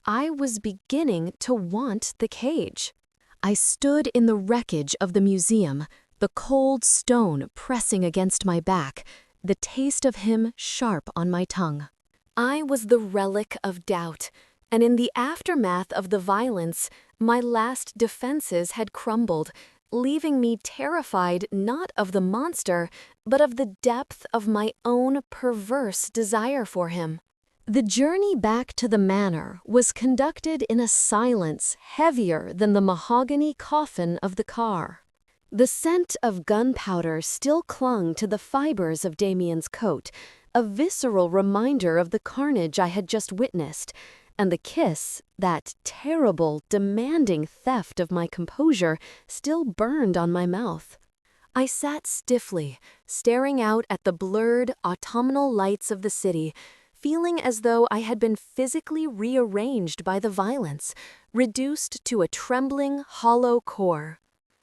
I was beginning to want the cage. I stood in the wreckage of the museum, the cold stone pressing against my back, the taste of him sharp on my tongue. I was the relic of doubt, and in the aftermath of the violence, my last defenses had crumbled, leaving me terrified not of the monster, but of the depth of my own perverse desire for him. The journey back to the manor was conducted in a silence heavier than the mahogany coffin of the car. The scent of gunpowder still clung to the fibers of Damien's coat, a visceral reminder of the carnage I had just witnessed, and the kiss, that terrible, demanding theft of my composure, still burned on my mouth. I sat stiffly, staring out at the blurred, autumnal lights of the city, feeling as though I had been physically rearranged by the violence, reduced to a trembling, hollow core.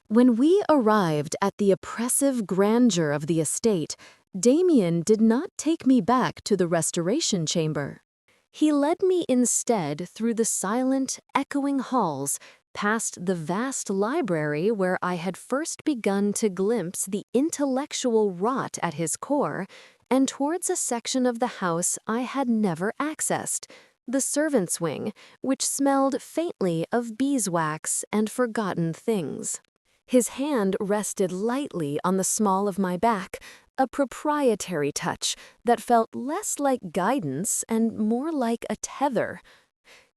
When we arrived at the oppressive grandeur of the estate, Damien did not take me back to the restoration chamber. He led me instead through the silent, echoing halls, past the vast library where I had first begun to glimpse the intellectual rot at his core, and towards a section of the house I had never accessed, the servants' wing, which smelled faintly of beeswax and forgotten things. His hand rested lightly on the small of my back, a proprietary touch that felt less like guidance and more like a tether.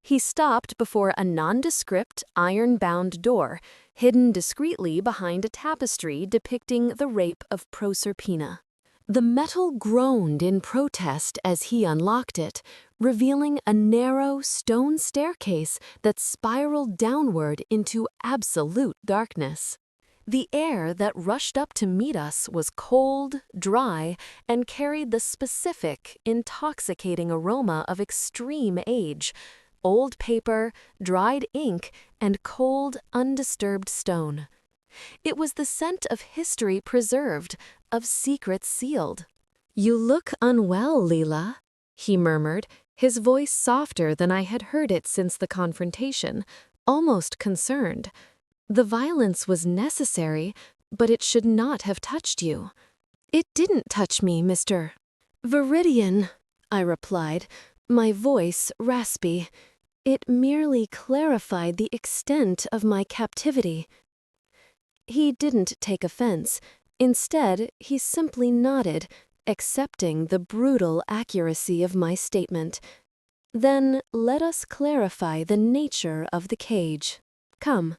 He stopped before a nondescript, iron-bound door, hidden discreetly behind a tapestry depicting the rape of Proserpina. The metal groaned in protest as he unlocked it, revealing a narrow stone staircase that spiraled downward into absolute darkness. The air that rushed up to meet us was cold, dry, and carried the specific, intoxicating aroma of extreme age: old paper, dried ink, and cold, undisturbed stone. It was the scent of history preserved, of secrets sealed. "You look unwell, Leela," he murmured, his voice softer than I had heard it since the confrontation, almost concerned. "The violence was necessary, but it should not have touched you." "It didn't touch me, Mr. Viridian," I replied, my voice raspy. "It merely clarified the extent of my captivity." He didn't take offense. Instead, he simply nodded, accepting the brutal accuracy of my statement. "Then let us clarify the nature of the cage. Come.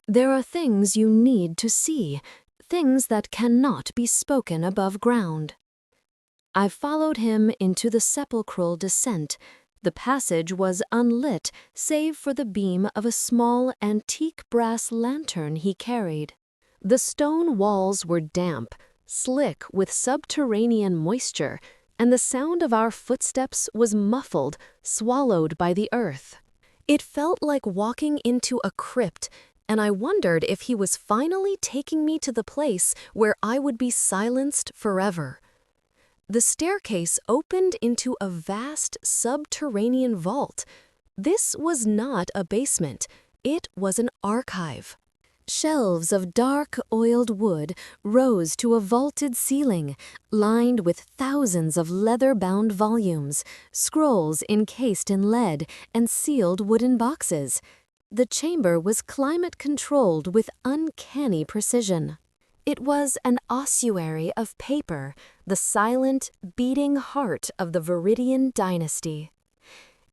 There are things you need to see, things that cannot be spoken above ground." I followed him into the sepulchral descent. The passage was unlit save for the beam of a small antique brass lantern he carried. The stone walls were damp, slick with subterranean moisture, and the sound of our footsteps was muffled, swallowed by the earth. It felt like walking into a crypt, and I wondered if he was finally taking me to the place where I would be silenced forever. The staircase opened into a vast subterranean vault. This was not a basement, it was an archive. Shelves of dark, oiled wood rose to a vaulted ceiling, lined with thousands of leather-bound volumes, scrolls encased in lead, and sealed wooden boxes. The chamber was climate-controlled with uncanny precision. It was an ossuary of paper, the silent, beating heart of the Viridian dynasty.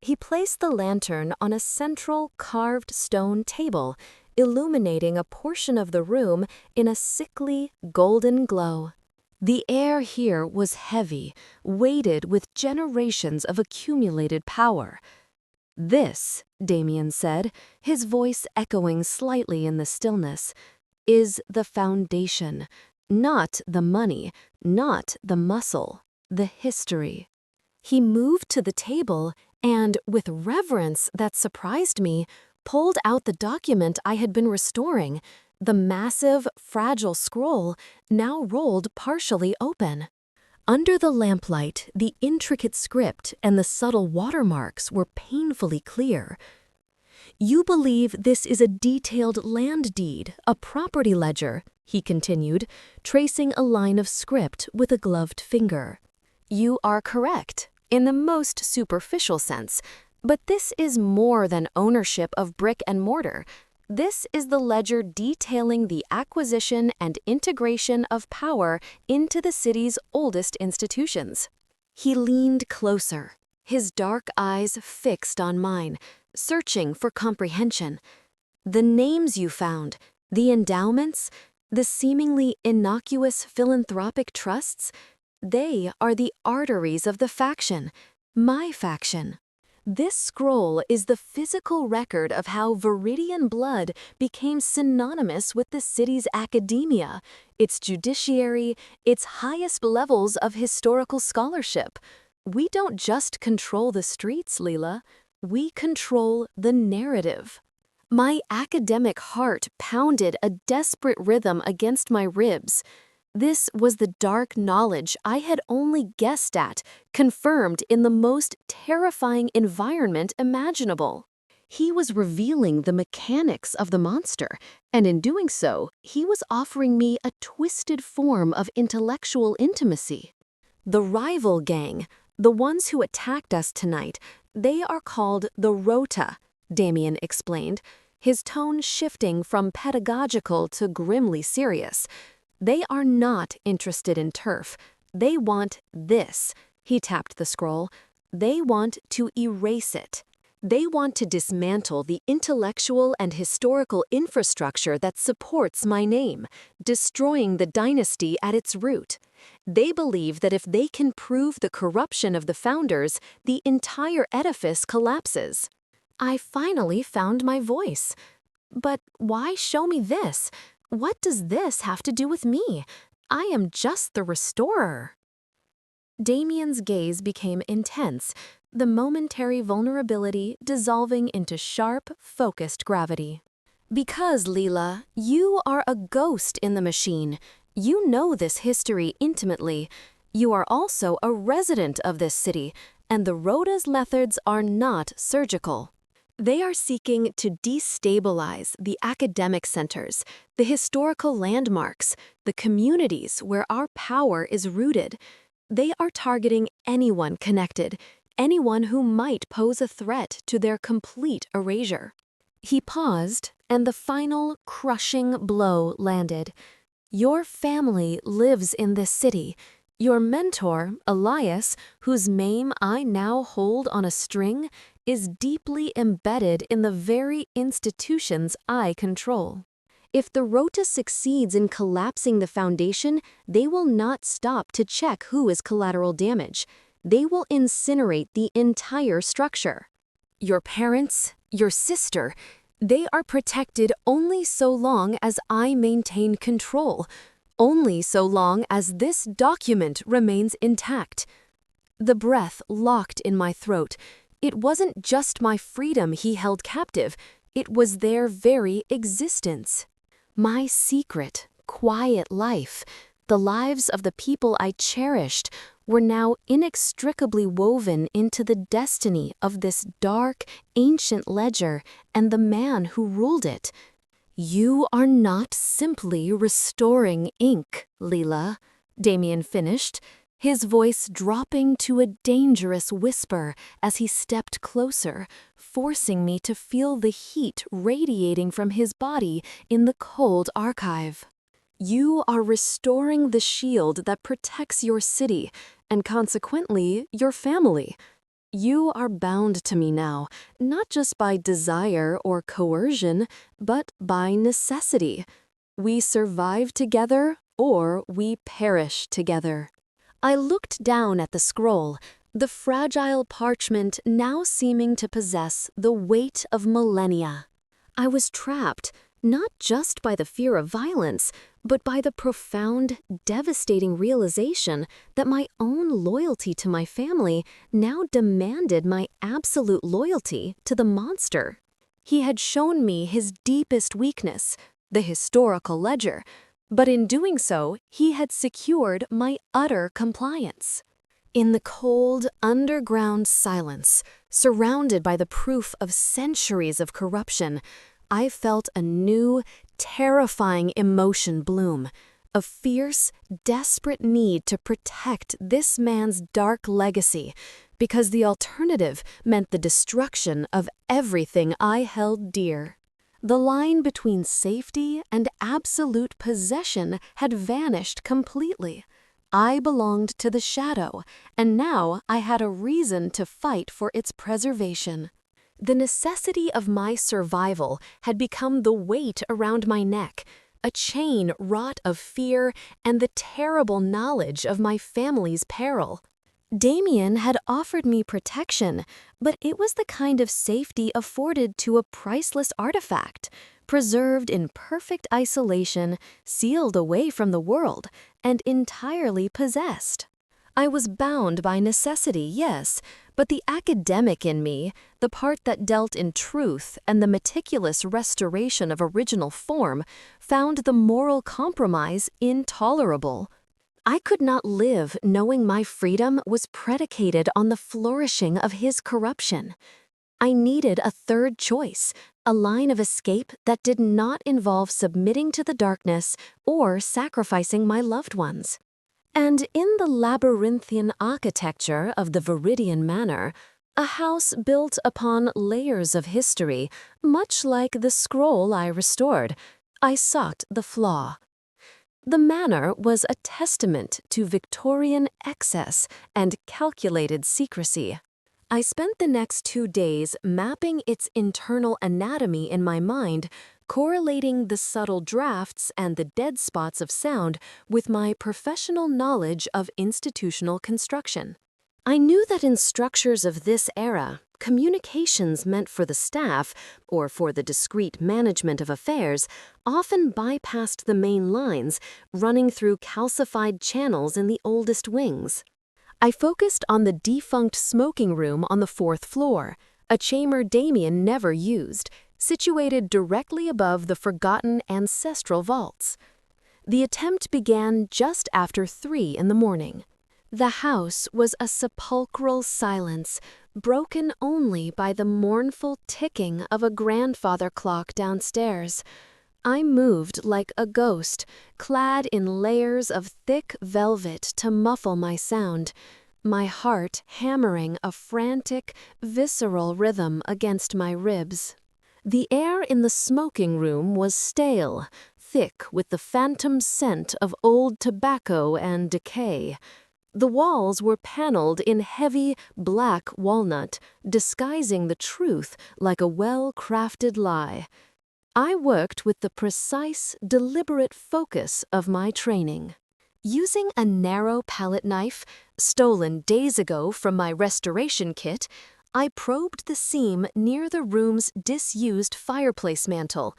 He placed the lantern on a central, carved stone table, illuminating a portion of the room in a sickly, golden glow. The air here was heavy, weighted with generations of accumulated power. "This," Damien said, his voice echoing slightly in the stillness, "is the foundation, not the money, not the muscle, the history." He moved to the table and, with reverence that surprised me, pulled out the document I had been restoring, the massive, fragile scroll, now rolled partially open. Under the lamplight, the intricate script and the subtle watermarks were painfully clear. "You believe this is a detailed land deed, a property ledger," he continued, tracing a line of script with a gloved finger. "You are correct, in the most superficial sense. But this is more than ownership of brick and mortar. This is the ledger detailing the acquisition and integration of power into the city's oldest institutions." He leaned closer, his dark eyes fixed on mine, searching for comprehension. "The names you found, the endowments, the seemingly innocuous philanthropic trusts, they are the arteries of the faction, my faction. This scroll is the physical record of how Viridian blood became synonymous with the city's academia, its judiciary, its highest levels of historical scholarship. We don't just control the streets, Leela. We control the narrative." My academic heart pounded a desperate rhythm against my ribs. This was the dark knowledge I had only guessed at, confirmed in the most terrifying environment imaginable. He was revealing the mechanics of the monster, and in doing so, he was offering me a twisted form of intellectual intimacy. The rival gang, the ones who attacked us tonight, they are called the Rota, Damien explained, his tone shifting from pedagogical to grimly serious. They are not interested in turf. They want this. He tapped the scroll. They want to erase it. They want to dismantle the intellectual and historical infrastructure that supports my name, destroying the dynasty at its root. They believe that if they can prove the corruption of the founders, the entire edifice collapses. I finally found my voice. But why show me this? What does this have to do with me? I am just the restorer. Damien's gaze became intense, the momentary vulnerability dissolving into sharp, focused gravity. Because, Leela, you are a ghost in the machine. You know this history intimately. You are also a resident of this city, and the Rhoda's methods are not surgical. They are seeking to destabilize the academic centers, the historical landmarks, the communities where our power is rooted. They are targeting anyone connected, anyone who might pose a threat to their complete erasure. He paused, and the final, crushing blow landed. Your family lives in this city. Your mentor, Elias, whose name I now hold on a string, is deeply embedded in the very institutions I control. If the Rota succeeds in collapsing the foundation, they will not stop to check who is collateral damage. They will incinerate the entire structure. Your parents, your sister, they are protected only so long as I maintain control, only so long as this document remains intact. The breath locked in my throat. It wasn't just my freedom he held captive, it was their very existence. My secret, quiet life, the lives of the people I cherished, were now inextricably woven into the destiny of this dark, ancient ledger and the man who ruled it. You are not simply restoring ink, Leela, Damien finished, his voice dropping to a dangerous whisper as he stepped closer, forcing me to feel the heat radiating from his body in the cold archive. You are restoring the shield that protects your city, and consequently, your family. You are bound to me now, not just by desire or coercion, but by necessity. We survive together, or we perish together. I looked down at the scroll, the fragile parchment now seeming to possess the weight of millennia. I was trapped, not just by the fear of violence, but by the profound, devastating realization that my own loyalty to my family now demanded my absolute loyalty to the monster. He had shown me his deepest weakness, the historical ledger, but in doing so, he had secured my utter compliance. In the cold, underground silence, surrounded by the proof of centuries of corruption, I felt a new, terrifying emotion bloom, a fierce, desperate need to protect this man's dark legacy, because the alternative meant the destruction of everything I held dear. The line between safety and absolute possession had vanished completely. I belonged to the shadow, and now I had a reason to fight for its preservation. The necessity of my survival had become the weight around my neck, a chain wrought of fear and the terrible knowledge of my family's peril. Damien had offered me protection, but it was the kind of safety afforded to a priceless artifact, preserved in perfect isolation, sealed away from the world, and entirely possessed. I was bound by necessity, yes, but the academic in me, the part that dealt in truth and the meticulous restoration of original form, found the moral compromise intolerable. I could not live knowing my freedom was predicated on the flourishing of his corruption. I needed a third choice, a line of escape that did not involve submitting to the darkness or sacrificing my loved ones. And in the labyrinthian architecture of the Viridian Manor, a house built upon layers of history, much like the scroll I restored, I sought the flaw. The manor was a testament to Victorian excess and calculated secrecy. I spent the next 2 days mapping its internal anatomy in my mind, correlating the subtle drafts and the dead spots of sound with my professional knowledge of institutional construction. I knew that in structures of this era, communications meant for the staff, or for the discreet management of affairs, often bypassed the main lines, running through calcified channels in the oldest wings. I focused on the defunct smoking room on the 4th floor, a chamber Damien never used, situated directly above the forgotten ancestral vaults. The attempt began just after 3 in the morning. The house was a sepulchral silence, broken only by the mournful ticking of a grandfather clock downstairs. I moved like a ghost, clad in layers of thick velvet to muffle my sound, my heart hammering a frantic, visceral rhythm against my ribs. The air in the smoking room was stale, thick with the phantom scent of old tobacco and decay. The walls were paneled in heavy, black walnut, disguising the truth like a well-crafted lie. I worked with the precise, deliberate focus of my training. Using a narrow palette knife, stolen days ago from my restoration kit, I probed the seam near the room's disused fireplace mantel.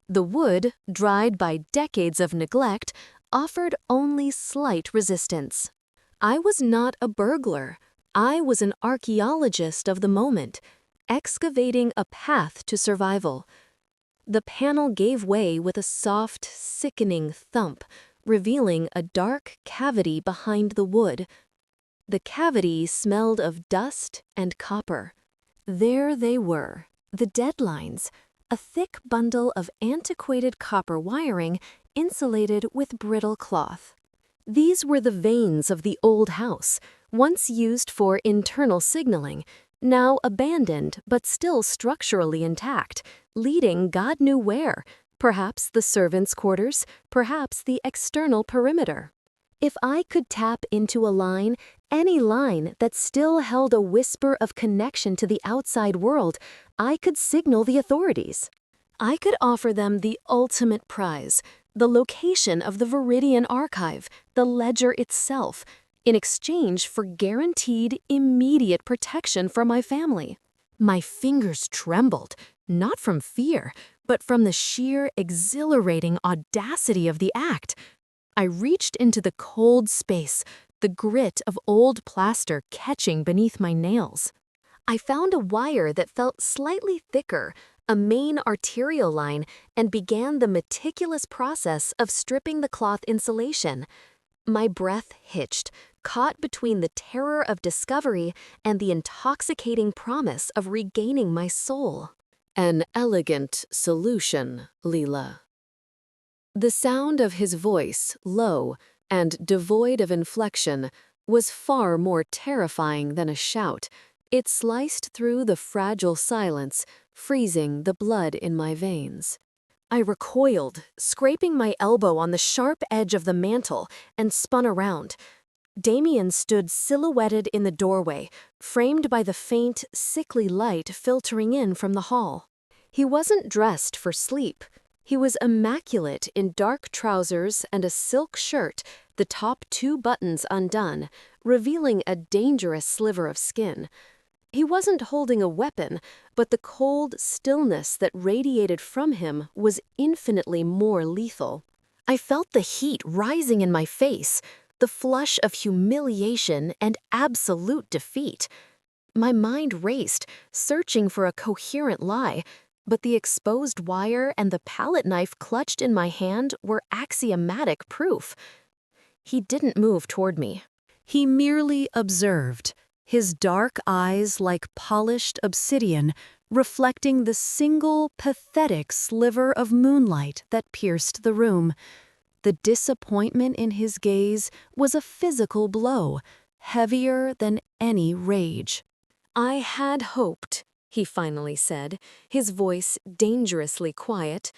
The wood, dried by decades of neglect, offered only slight resistance. I was not a burglar. I was an archaeologist of the moment, excavating a path to survival. The panel gave way with a soft, sickening thump, revealing a dark cavity behind the wood. The cavity smelled of dust and copper. There they were, the deadlines, a thick bundle of antiquated copper wiring insulated with brittle cloth. These were the veins of the old house, once used for internal signaling, now abandoned but still structurally intact, leading God knew where, perhaps the servants' quarters, perhaps the external perimeter. If I could tap into a line, any line that still held a whisper of connection to the outside world, I could signal the authorities. I could offer them the ultimate prize, the location of the Viridian archive, the ledger itself, in exchange for guaranteed immediate protection for my family. My fingers trembled, not from fear, but from the sheer, exhilarating audacity of the act. I reached into the cold space, the grit of old plaster catching beneath my nails. I found a wire that felt slightly thicker, a main arterial line, and began the meticulous process of stripping the cloth insulation. My breath hitched, caught between the terror of discovery and the intoxicating promise of regaining my soul. An elegant solution, Leela. The sound of his voice, low and devoid of inflection, was far more terrifying than a shout. It sliced through the fragile silence, freezing the blood in my veins. I recoiled, scraping my elbow on the sharp edge of the mantel, and spun around. Damien stood silhouetted in the doorway, framed by the faint, sickly light filtering in from the hall. He wasn't dressed for sleep. He was immaculate in dark trousers and a silk shirt, the top 2 buttons undone, revealing a dangerous sliver of skin. He wasn't holding a weapon, but the cold stillness that radiated from him was infinitely more lethal. I felt the heat rising in my face, the flush of humiliation and absolute defeat. My mind raced, searching for a coherent lie, but the exposed wire and the palette knife clutched in my hand were axiomatic proof. He didn't move toward me. He merely observed, his dark eyes like polished obsidian, reflecting the single pathetic sliver of moonlight that pierced the room. The disappointment in his gaze was a physical blow, heavier than any rage. "I had hoped," he finally said, his voice dangerously quiet,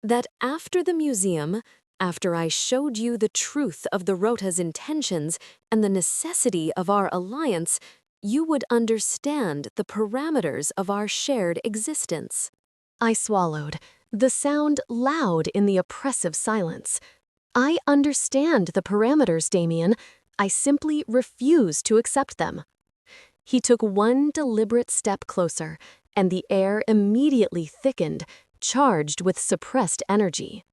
"that after the museum, after I showed you the truth of the Rota's intentions and the necessity of our alliance, you would understand the parameters of our shared existence." I swallowed, the sound loud in the oppressive silence. "I understand the parameters, Damien. I simply refuse to accept them." He took one deliberate step closer, and the air immediately thickened, charged with suppressed energy.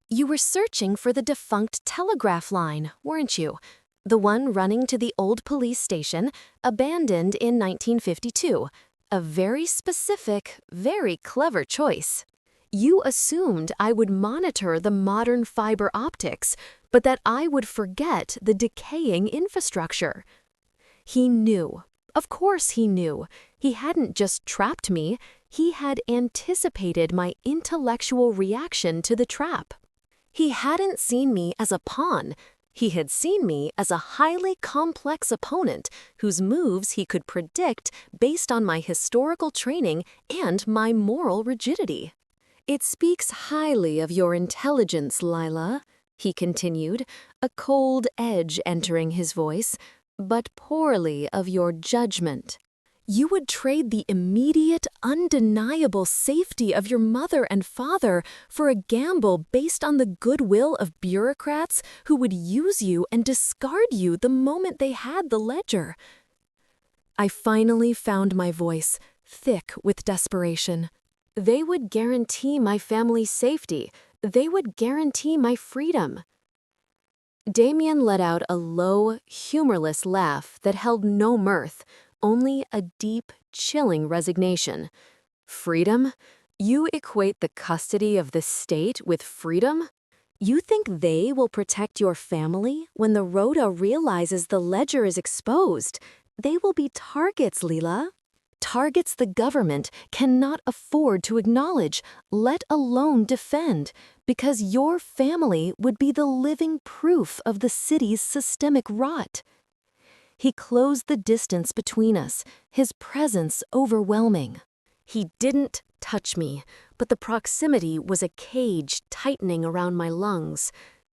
"You were searching for the defunct telegraph line, weren't you? The one running to the old police station, abandoned in 1952. A very specific, very clever choice. You assumed I would monitor the modern fiber optics, but that I would forget the decaying infrastructure." He knew. Of course he knew. He hadn't just trapped me. He had anticipated my intellectual reaction to the trap. He hadn't seen me as a pawn. He had seen me as a highly complex opponent whose moves he could predict based on my historical training and my moral rigidity. "It speaks highly of your intelligence, Lila," he continued, a cold edge entering his voice, "but poorly of your judgment. You would trade the immediate, undeniable safety of your mother and father for a gamble based on the goodwill of bureaucrats who would use you and discard you the moment they had the ledger." I finally found my voice, thick with desperation. "They would guarantee my family's safety. They would guarantee my freedom." Damien let out a low, humorless laugh that held no mirth, only a deep, chilling resignation. "Freedom? You equate the custody of the state with freedom? You think they will protect your family when the Rota realizes the ledger is exposed? They will be targets, Lila. Targets the government cannot afford to acknowledge, let alone defend, because your family would be the living proof of the city's systemic rot." He closed the distance between us, his presence overwhelming. He didn't touch me, but the proximity was a cage tightening around my lungs.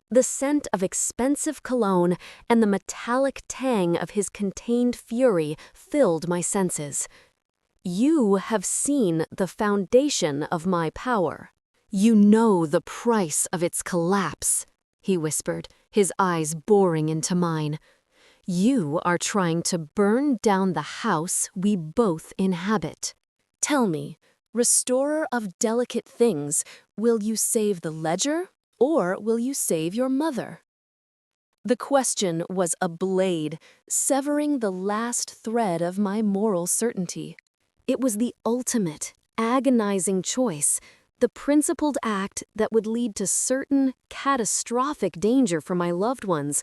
The scent of expensive cologne and the metallic tang of his contained fury filled my senses. "You have seen the foundation of my power. You know the price of its collapse," he whispered, his eyes boring into mine. "You are trying to burn down the house we both inhabit. Tell me, restorer of delicate things, will you save the ledger, or will you save your mother?" The question was a blade, severing the last thread of my moral certainty. It was the ultimate, agonizing choice, the principled act that would lead to certain, catastrophic danger for my loved ones,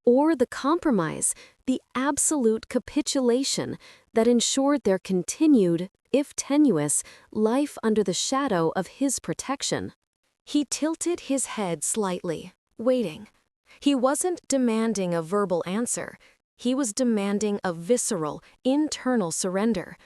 or the compromise, the absolute capitulation that ensured their continued, if tenuous, life under the shadow of his protection. He tilted his head slightly, waiting. He wasn't demanding a verbal answer. He was demanding a visceral, internal surrender.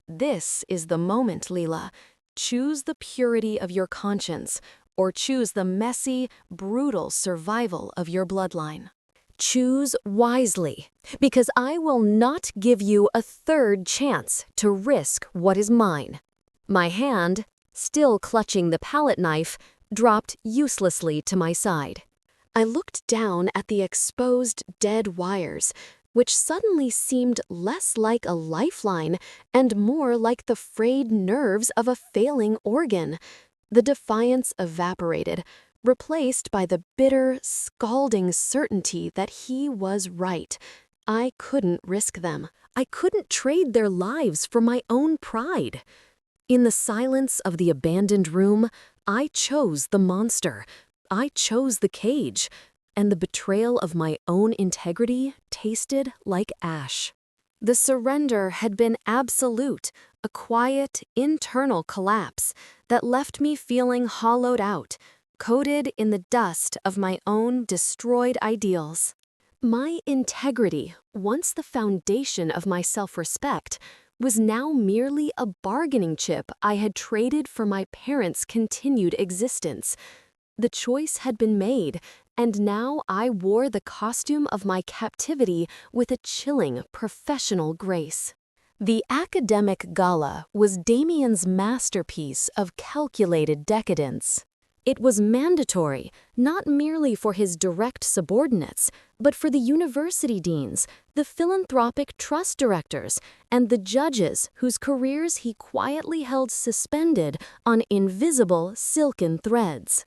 "This is the moment, Lila. Choose the purity of your conscience, or choose the messy, brutal survival of your bloodline. Choose wisely, because I will not give you a third chance to risk what is mine." My hand, still clutching the palette knife, dropped uselessly to my side. I looked down at the exposed dead wires, which suddenly seemed less like a lifeline and more like the frayed nerves of a failing organ. The defiance evaporated, replaced by the bitter, scalding certainty that he was right. I couldn't risk them. I couldn't trade their lives for my own pride. In the silence of the abandoned room, I chose the monster. I chose the cage. And the betrayal of my own integrity tasted like ash. The surrender had been absolute, a quiet, internal collapse that left me feeling hollowed out, coated in the dust of my own destroyed ideals. My integrity, once the foundation of my self-respect, was now merely a bargaining chip I had traded for my parents' continued existence. The choice had been made, and now I wore the costume of my captivity with a chilling, professional grace. The academic gala was Damien's masterpiece of calculated decadence. It was mandatory, not merely for his direct subordinates, but for the university deans, the philanthropic trust directors, and the judges whose careers he quietly held suspended on invisible silken threads.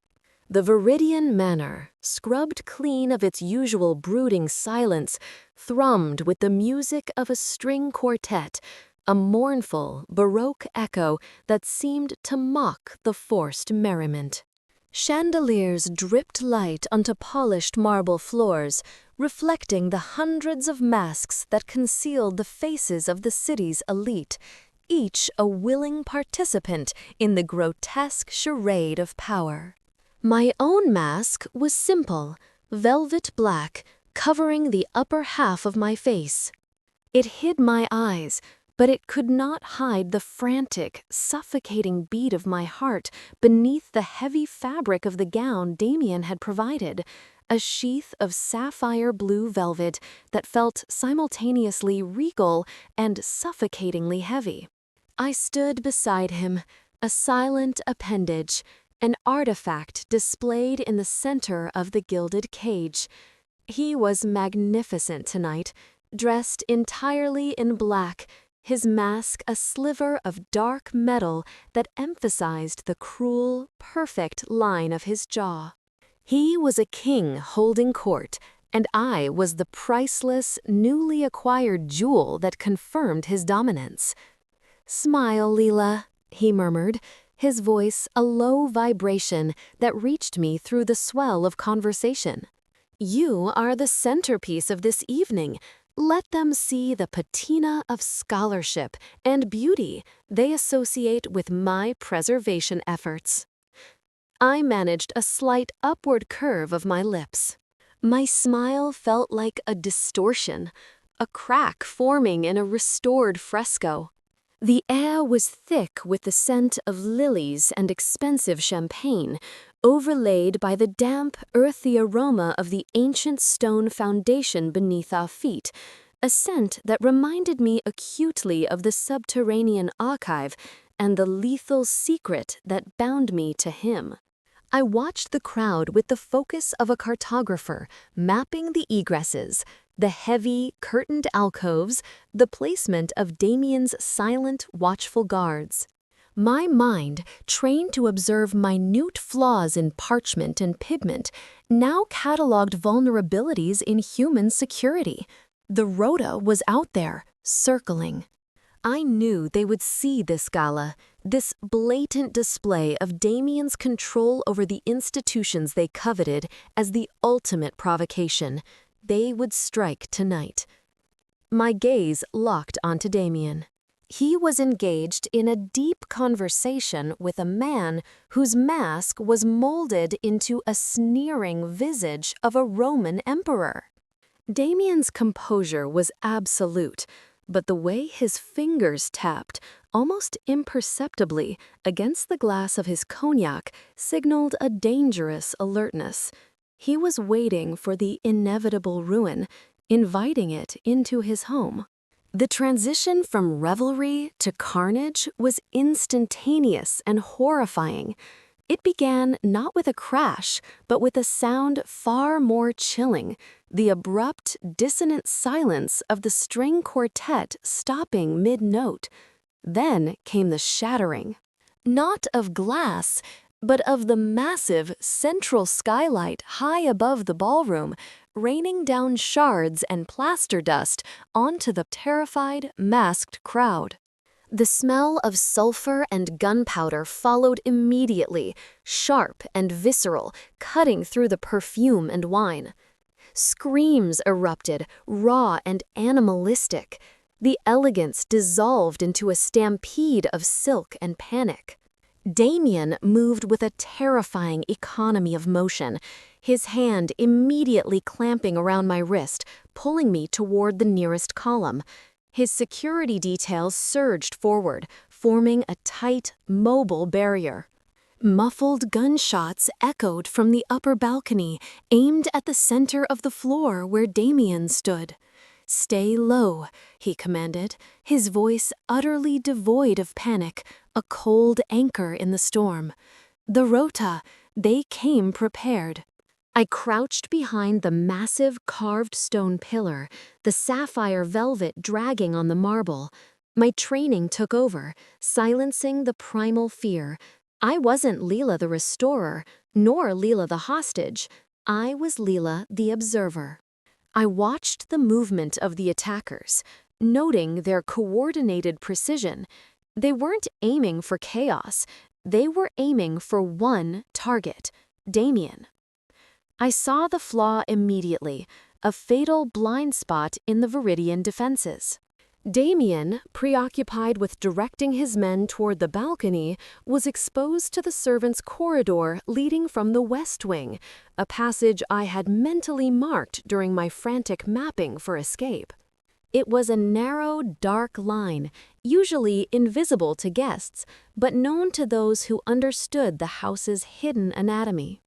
The Viridian Manor, scrubbed clean of its usual brooding silence, thrummed with the music of a string quartet, a mournful, baroque echo that seemed to mock the forced merriment. Chandeliers dripped light onto polished marble floors, reflecting the hundreds of masks that concealed the faces of the city's elite, each a willing participant in the grotesque charade of power. My own mask was simple, velvet black, covering the upper half of my face. It hid my eyes, but it could not hide the frantic, suffocating beat of my heart beneath the heavy fabric of the gown Damien had provided, a sheath of sapphire blue velvet that felt simultaneously regal and suffocatingly heavy. I stood beside him, a silent appendage, an artifact displayed in the center of the gilded cage. He was magnificent tonight, dressed entirely in black, his mask a sliver of dark metal that emphasized the cruel, perfect line of his jaw. He was a king holding court, and I was the priceless, newly acquired jewel that confirmed his dominance. "Smile, Leela," he murmured, his voice a low vibration that reached me through the swell of conversation. "You are the centerpiece of this evening. Let them see the patina of scholarship and beauty they associate with my preservation efforts." I managed a slight upward curve of my lips. My smile felt like a distortion, a crack forming in a restored fresco. The air was thick with the scent of lilies and expensive champagne, overlaid by the damp, earthy aroma of the ancient stone foundation beneath our feet, a scent that reminded me acutely of the subterranean archive and the lethal secret that bound me to him. I watched the crowd with the focus of a cartographer, mapping the egresses, the heavy, curtained alcoves, the placement of Damien's silent, watchful guards. My mind, trained to observe minute flaws in parchment and pigment, now catalogued vulnerabilities in human security. The Rhoda was out there, circling. I knew they would see this gala, this blatant display of Damien's control over the institutions they coveted, as the ultimate provocation. They would strike tonight. My gaze locked onto Damien. He was engaged in a deep conversation with a man whose mask was molded into a sneering visage of a Roman emperor. Damien's composure was absolute, but the way his fingers tapped, almost imperceptibly, against the glass of his cognac signaled a dangerous alertness. He was waiting for the inevitable ruin, inviting it into his home. The transition from revelry to carnage was instantaneous and horrifying. It began not with a crash, but with a sound far more chilling, the abrupt, dissonant silence of the string quartet stopping mid-note. Then came the shattering, not of glass, but of the massive central skylight high above the ballroom, raining down shards and plaster dust onto the terrified, masked crowd. The smell of sulfur and gunpowder followed immediately, sharp and visceral, cutting through the perfume and wine. Screams erupted, raw and animalistic. The elegance dissolved into a stampede of silk and panic. Damien moved with a terrifying economy of motion, his hand immediately clamping around my wrist, pulling me toward the nearest column. His security details surged forward, forming a tight, mobile barrier. Muffled gunshots echoed from the upper balcony, aimed at the center of the floor where Damien stood. "Stay low," he commanded, his voice utterly devoid of panic, a cold anchor in the storm. The Rota, they came prepared. I crouched behind the massive carved stone pillar, the sapphire velvet dragging on the marble. My training took over, silencing the primal fear. I wasn't Leela the Restorer, nor Leela the hostage. I was Leela the Observer. I watched the movement of the attackers, noting their coordinated precision. They weren't aiming for chaos. They were aiming for one target, Damien. I saw the flaw immediately, a fatal blind spot in the Viridian defenses. Damien, preoccupied with directing his men toward the balcony, was exposed to the servants' corridor leading from the west wing, a passage I had mentally marked during my frantic mapping for escape. It was a narrow, dark line, usually invisible to guests, but known to those who understood the house's hidden anatomy.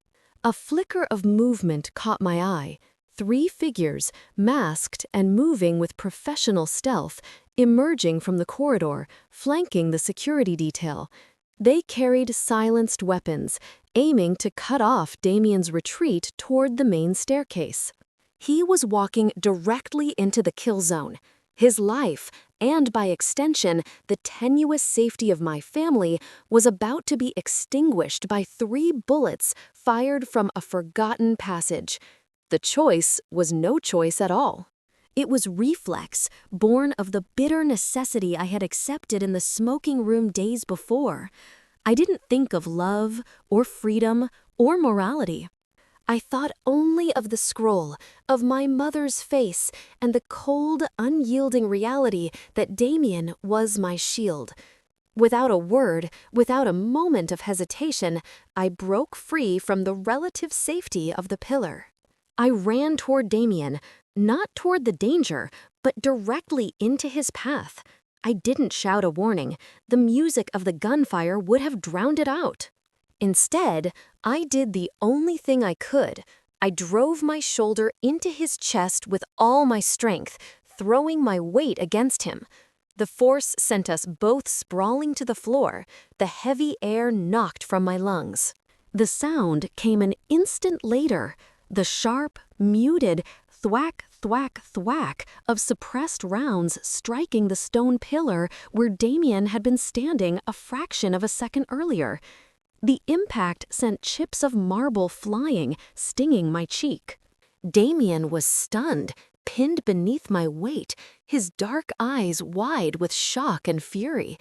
A flicker of movement caught my eye. 3 figures, masked and moving with professional stealth, emerging from the corridor, flanking the security detail. They carried silenced weapons, aiming to cut off Damien's retreat toward the main staircase. He was walking directly into the kill zone. His life, and by extension, the tenuous safety of my family, was about to be extinguished by 3 bullets fired from a forgotten passage. The choice was no choice at all. It was reflex, born of the bitter necessity I had accepted in the smoking room days before. I didn't think of love, or freedom, or morality. I thought only of the scroll, of my mother's face, and the cold, unyielding reality that Damien was my shield. Without a word, without a moment of hesitation, I broke free from the relative safety of the pillar. I ran toward Damien, not toward the danger, but directly into his path. I didn't shout a warning. The music of the gunfire would have drowned it out. Instead, I did the only thing I could. I drove my shoulder into his chest with all my strength, throwing my weight against him. The force sent us both sprawling to the floor, the heavy air knocked from my lungs. The sound came an instant later, the sharp, muted thwack, thwack, thwack of suppressed rounds striking the stone pillar where Damien had been standing a fraction of a second earlier. The impact sent chips of marble flying, stinging my cheek. Damien was stunned, pinned beneath my weight, his dark eyes wide with shock and fury.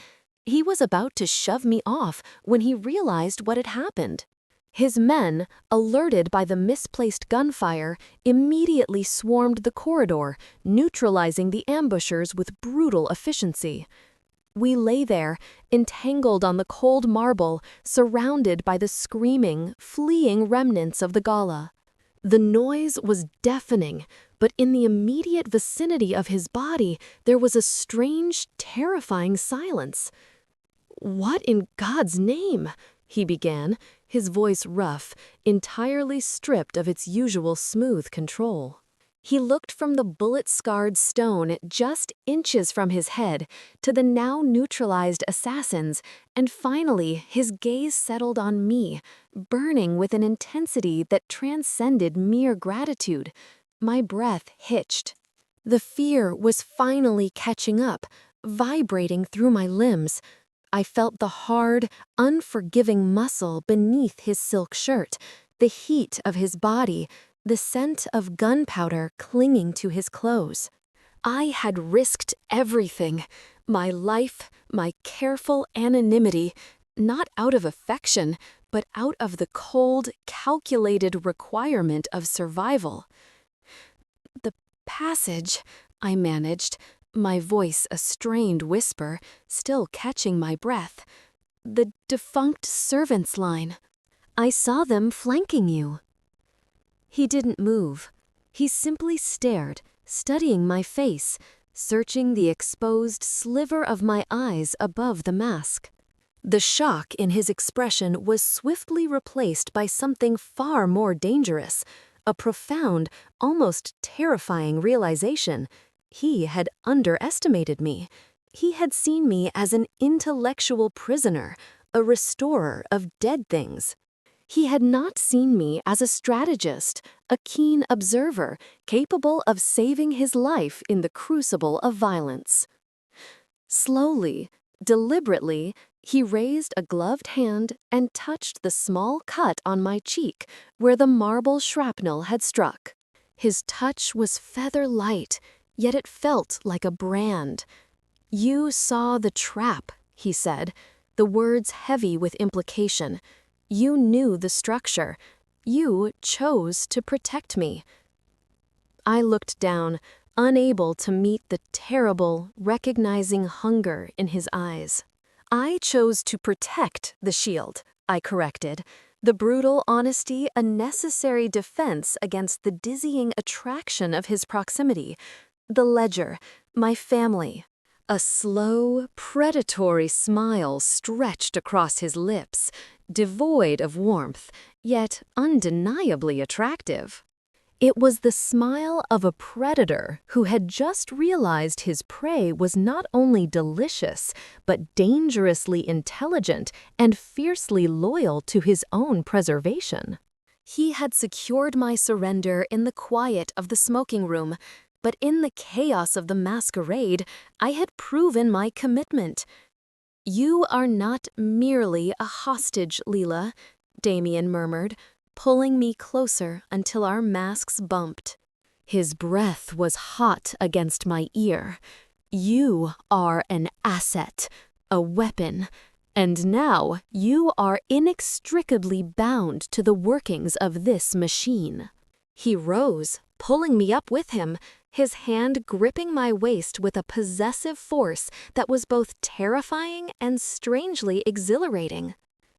He was about to shove me off when he realized what had happened. His men, alerted by the misplaced gunfire, immediately swarmed the corridor, neutralizing the ambushers with brutal efficiency. We lay there, entangled on the cold marble, surrounded by the screaming, fleeing remnants of the gala. The noise was deafening, but in the immediate vicinity of his body there was a strange, terrifying silence. "What in God's name?" he began, his voice rough, entirely stripped of its usual smooth control. He looked from the bullet-scarred stone just inches from his head to the now neutralized assassins, and finally his gaze settled on me, burning with an intensity that transcended mere gratitude. My breath hitched. The fear was finally catching up, vibrating through my limbs. I felt the hard, unforgiving muscle beneath his silk shirt, the heat of his body, the scent of gunpowder clinging to his clothes. I had risked everything, my life, my careful anonymity, not out of affection, but out of the cold, calculated requirement of survival. "The passage," I managed, my voice a strained whisper, still catching my breath. "The defunct servants' line. I saw them flanking you." He didn't move. He simply stared, studying my face, searching the exposed sliver of my eyes above the mask. The shock in his expression was swiftly replaced by something far more dangerous, a profound, almost terrifying realization. He had underestimated me. He had seen me as an intellectual prisoner, a restorer of dead things. He had not seen me as a strategist, a keen observer, capable of saving his life in the crucible of violence. Slowly, deliberately, he raised a gloved hand and touched the small cut on my cheek where the marble shrapnel had struck. His touch was feather-light, yet it felt like a brand. "You saw the trap," he said, the words heavy with implication. "You knew the structure. You chose to protect me." I looked down, unable to meet the terrible, recognizing hunger in his eyes. "I chose to protect the shield," I corrected, the brutal honesty a necessary defense against the dizzying attraction of his proximity. "The ledger, my family." A slow, predatory smile stretched across his lips, devoid of warmth, yet undeniably attractive. It was the smile of a predator who had just realized his prey was not only delicious, but dangerously intelligent and fiercely loyal to his own preservation. He had secured my surrender in the quiet of the smoking room, but in the chaos of the masquerade, I had proven my commitment. "You are not merely a hostage, Leela," Damien murmured, pulling me closer until our masks bumped. His breath was hot against my ear. "You are an asset, a weapon, and now you are inextricably bound to the workings of this machine." He rose, pulling me up with him, his hand gripping my waist with a possessive force that was both terrifying and strangely exhilarating.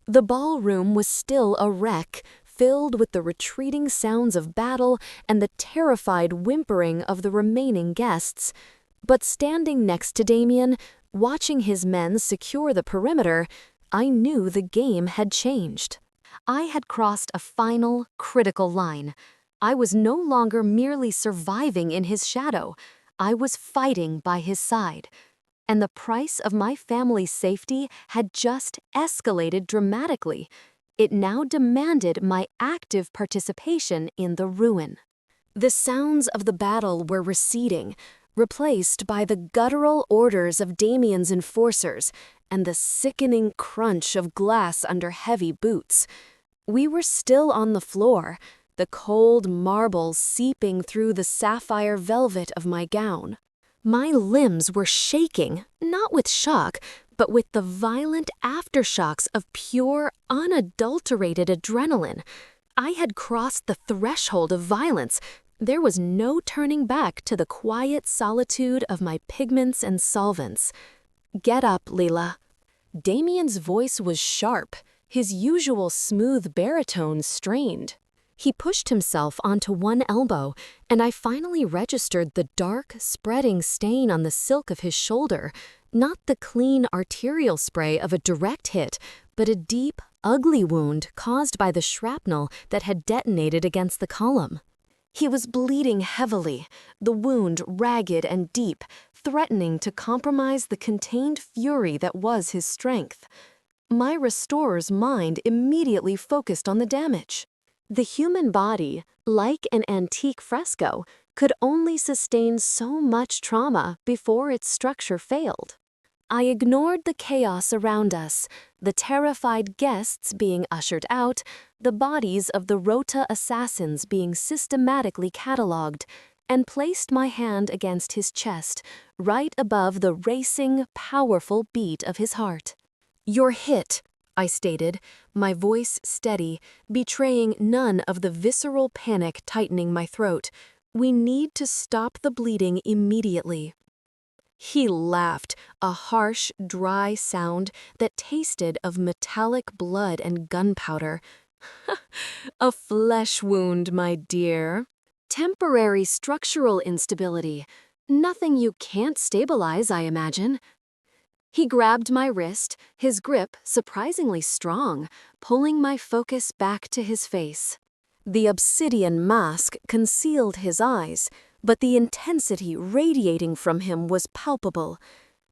The ballroom was still a wreck, filled with the retreating sounds of battle and the terrified whimpering of the remaining guests. But standing next to Damien, watching his men secure the perimeter, I knew the game had changed. I had crossed a final, critical line. I was no longer merely surviving in his shadow. I was fighting by his side. And the price of my family's safety had just escalated dramatically. It now demanded my active participation in the ruin. The sounds of the battle were receding, replaced by the guttural orders of Damien's enforcers and the sickening crunch of glass under heavy boots. We were still on the floor, the cold marble seeping through the sapphire velvet of my gown. My limbs were shaking, not with shock, but with the violent aftershocks of pure, unadulterated adrenaline. I had crossed the threshold of violence. There was no turning back to the quiet solitude of my pigments and solvents. "Get up, Leela." Damien's voice was sharp, his usual smooth baritone strained. He pushed himself onto one elbow, and I finally registered the dark, spreading stain on the silk of his shoulder, not the clean arterial spray of a direct hit, but a deep, ugly wound caused by the shrapnel that had detonated against the column. He was bleeding heavily, the wound ragged and deep, threatening to compromise the contained fury that was his strength. My restorer's mind immediately focused on the damage. The human body, like an antique fresco, could only sustain so much trauma before its structure failed. I ignored the chaos around us, the terrified guests being ushered out, the bodies of the Rota assassins being systematically catalogued, and placed my hand against his chest, right above the racing, powerful beat of his heart. "You're hit," I stated, my voice steady, betraying none of the visceral panic tightening my throat. "We need to stop the bleeding immediately." He laughed, a harsh, dry sound that tasted of metallic blood and gunpowder. A flesh wound, my dear. Temporary structural instability. Nothing you can't stabilize, I imagine. He grabbed my wrist, his grip surprisingly strong, pulling my focus back to his face. The obsidian mask concealed his eyes, but the intensity radiating from him was palpable.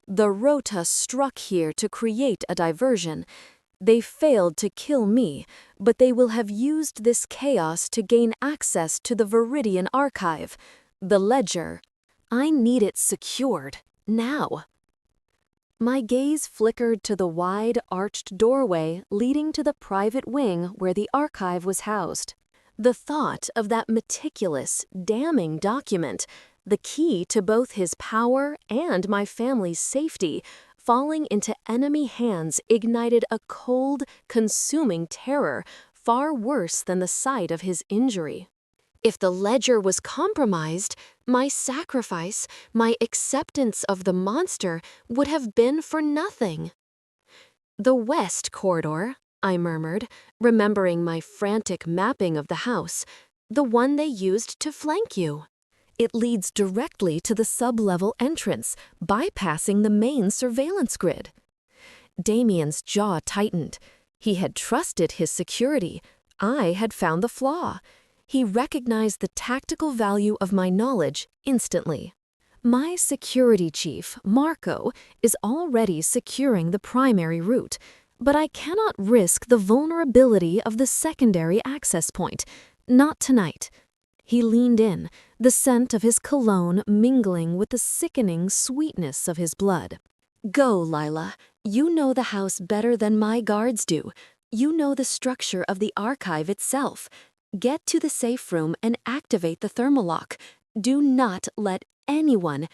The rota struck here to create a diversion. They failed to kill me, but they will have used this chaos to gain access to the Viridian archive, the ledger. I need it secured, now. My gaze flickered to the wide, arched doorway leading to the private wing where the archive was housed. The thought of that meticulous, damning document, the key to both his power and my family's safety, falling into enemy hands ignited a cold, consuming terror far worse than the sight of his injury. If the ledger was compromised, my sacrifice, my acceptance of the monster, would have been for nothing. "The west corridor," I murmured, remembering my frantic mapping of the house, "the one they used to flank you. It leads directly to the sub-level entrance, bypassing the main surveillance grid." Damien's jaw tightened. He had trusted his security. I had found the flaw. He recognized the tactical value of my knowledge instantly. My security chief, Marco, is already securing the primary route, but I cannot risk the vulnerability of the secondary access point. Not tonight. He leaned in, the scent of his cologne mingling with the sickening sweetness of his blood. "Go, Lila. You know the house better than my guards do. You know the structure of the archive itself. Get to the safe room and activate the thermal lock. Do not let anyone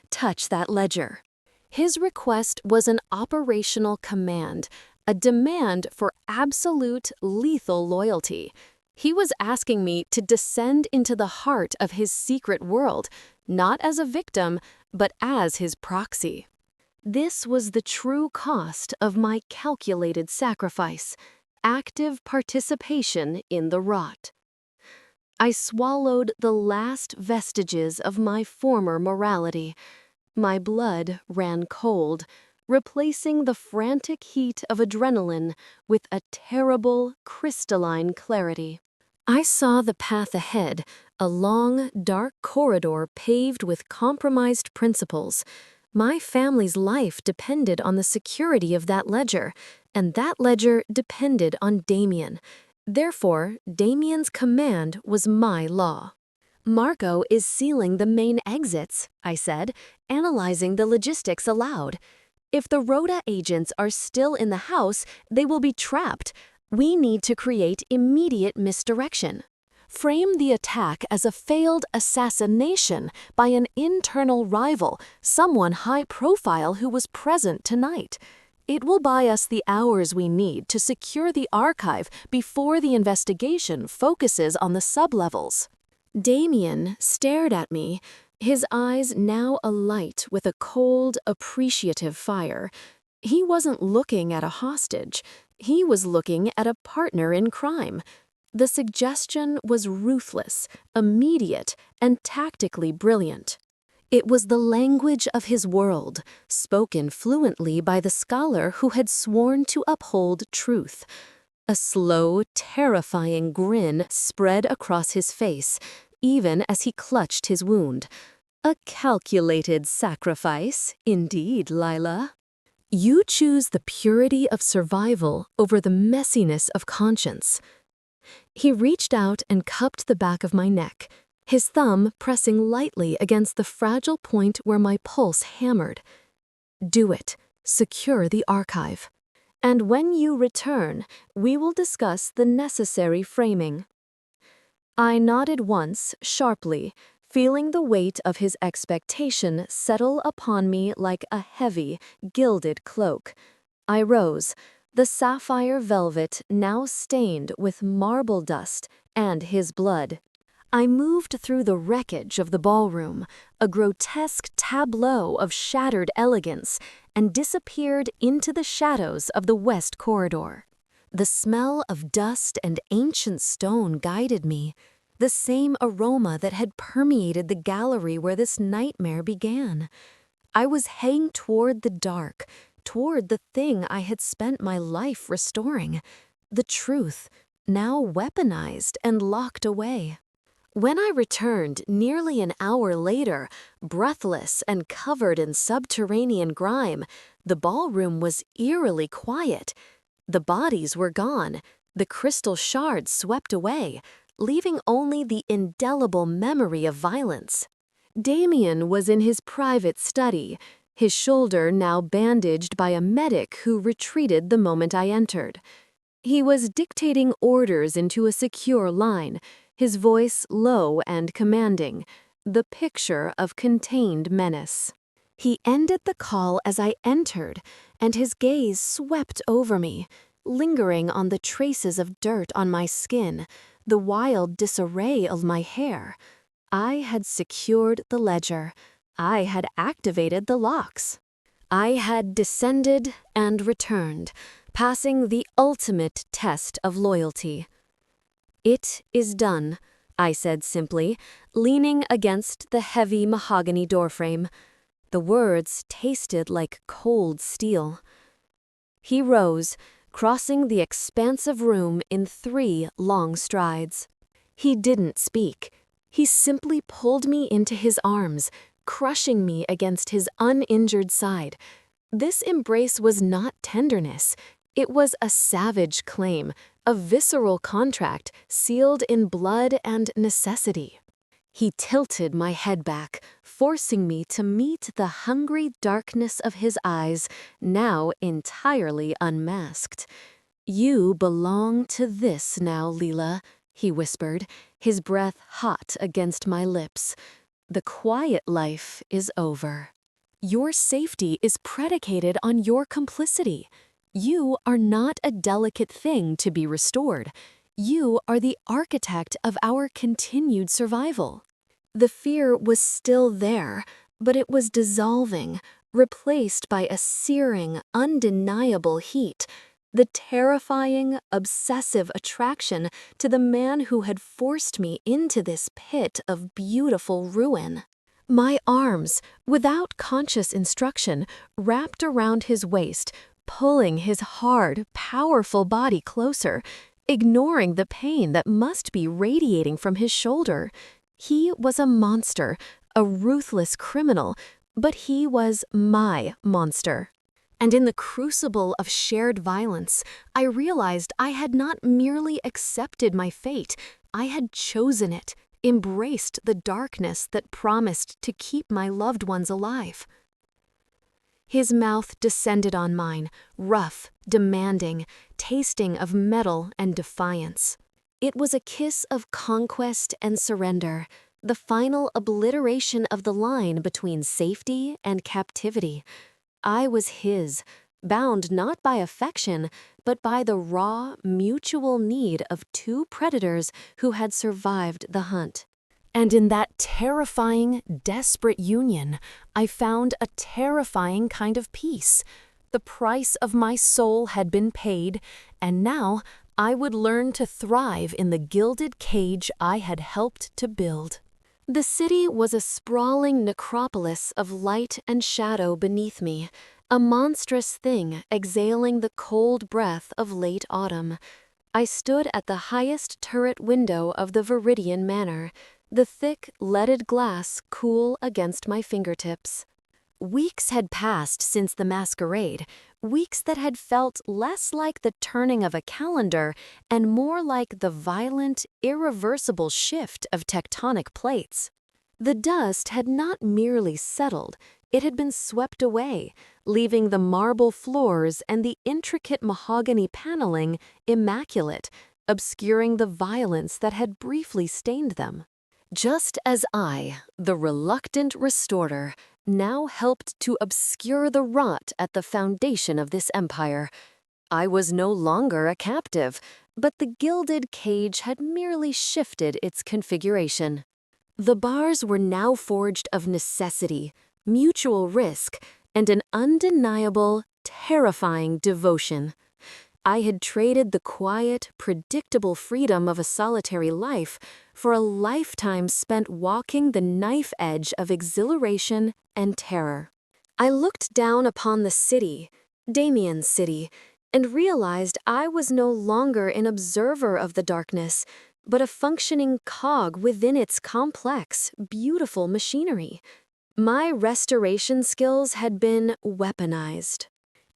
touch that ledger." His request was an operational command, a demand for absolute lethal loyalty. He was asking me to descend into the heart of his secret world, not as a victim, but as his proxy. This was the true cost of my calculated sacrifice, active participation in the rot. I swallowed the last vestiges of my former morality. My blood ran cold, replacing the frantic heat of adrenaline with a terrible, crystalline clarity. I saw the path ahead, a long, dark corridor paved with compromised principles. My family's life depended on the security of that ledger, and that ledger depended on Damien. Therefore, Damien's command was my law. "Marco is sealing the main exits," I said, analyzing the logistics aloud. "If the Rhoda agents are still in the house, they will be trapped. We need to create immediate misdirection. Frame the attack as a failed assassination by an internal rival, someone high profile who was present tonight. It will buy us the hours we need to secure the archive before the investigation focuses on the sublevels." Damien stared at me, his eyes now alight with a cold, appreciative fire. He wasn't looking at a hostage. He was looking at a partner in crime. The suggestion was ruthless, immediate, and tactically brilliant. It was the language of his world, spoken fluently by the scholar who had sworn to uphold truth. A slow, terrifying grin spread across his face, even as he clutched his wound. "A calculated sacrifice, indeed, Lila. You choose the purity of survival over the messiness of conscience." He reached out and cupped the back of my neck, his thumb pressing lightly against the fragile point where my pulse hammered. "Do it. Secure the archive. And when you return, we will discuss the necessary framing." I nodded once, sharply, feeling the weight of his expectation settle upon me like a heavy, gilded cloak. I rose, the sapphire velvet now stained with marble dust and his blood. I moved through the wreckage of the ballroom, a grotesque tableau of shattered elegance, and disappeared into the shadows of the west corridor. The smell of dust and ancient stone guided me, the same aroma that had permeated the gallery where this nightmare began. I was heading toward the dark, toward the thing I had spent my life restoring, the truth, now weaponized and locked away. When I returned nearly an hour later, breathless and covered in subterranean grime, the ballroom was eerily quiet. The bodies were gone, the crystal shards swept away, leaving only the indelible memory of violence. Damien was in his private study, his shoulder now bandaged by a medic who retreated the moment I entered. He was dictating orders into a secure line, his voice low and commanding, the picture of contained menace. He ended the call as I entered, and his gaze swept over me, lingering on the traces of dirt on my skin, the wild disarray of my hair. I had secured the ledger. I had activated the locks. I had descended and returned, passing the ultimate test of loyalty. "It is done," I said simply, leaning against the heavy mahogany doorframe. The words tasted like cold steel. He rose, crossing the expansive room in 3 long strides. He didn't speak. He simply pulled me into his arms, crushing me against his uninjured side. This embrace was not tenderness. It was a savage claim, a visceral contract sealed in blood and necessity. He tilted my head back, forcing me to meet the hungry darkness of his eyes, now entirely unmasked. "You belong to this now, Leela," he whispered, his breath hot against my lips. "The quiet life is over. Your safety is predicated on your complicity. You are not a delicate thing to be restored. You are the architect of our continued survival." The fear was still there, but it was dissolving, replaced by a searing, undeniable heat, the terrifying, obsessive attraction to the man who had forced me into this pit of beautiful ruin. My arms, without conscious instruction, wrapped around his waist, pulling his hard, powerful body closer, ignoring the pain that must be radiating from his shoulder. He was a monster, a ruthless criminal, but he was my monster. And in the crucible of shared violence, I realized I had not merely accepted my fate, I had chosen it, embraced the darkness that promised to keep my loved ones alive. His mouth descended on mine, rough, demanding, tasting of metal and defiance. It was a kiss of conquest and surrender, the final obliteration of the line between safety and captivity. I was his, bound not by affection, but by the raw, mutual need of 2 predators who had survived the hunt. And in that terrifying, desperate union, I found a terrifying kind of peace. The price of my soul had been paid, and now I would learn to thrive in the gilded cage I had helped to build. The city was a sprawling necropolis of light and shadow beneath me, a monstrous thing exhaling the cold breath of late autumn. I stood at the highest turret window of the Viridian Manor, the thick, leaded glass cool against my fingertips. Weeks had passed since the masquerade, weeks that had felt less like the turning of a calendar and more like the violent, irreversible shift of tectonic plates. The dust had not merely settled, it had been swept away, leaving the marble floors and the intricate mahogany paneling immaculate, obscuring the violence that had briefly stained them. Just as I, the reluctant restorer, now helped to obscure the rot at the foundation of this empire. I was no longer a captive, but the gilded cage had merely shifted its configuration. The bars were now forged of necessity, mutual risk, and an undeniable, terrifying devotion. I had traded the quiet, predictable freedom of a solitary life for a lifetime spent walking the knife edge of exhilaration and terror. I looked down upon the city, Damien's city, and realized I was no longer an observer of the darkness, but a functioning cog within its complex, beautiful machinery. My restoration skills had been weaponized.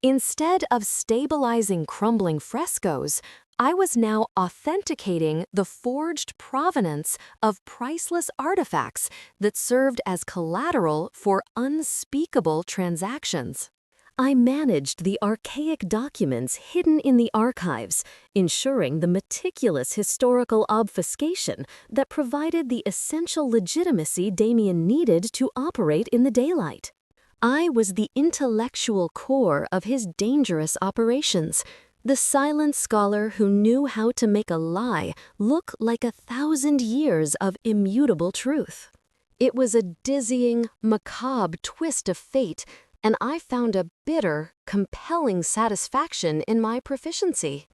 Instead of stabilizing crumbling frescoes, I was now authenticating the forged provenance of priceless artifacts that served as collateral for unspeakable transactions. I managed the archaic documents hidden in the archives, ensuring the meticulous historical obfuscation that provided the essential legitimacy Damien needed to operate in the daylight. I was the intellectual core of his dangerous operations, the silent scholar who knew how to make a lie look like 1,000 years of immutable truth. It was a dizzying, macabre twist of fate, and I found a bitter, compelling satisfaction in my proficiency.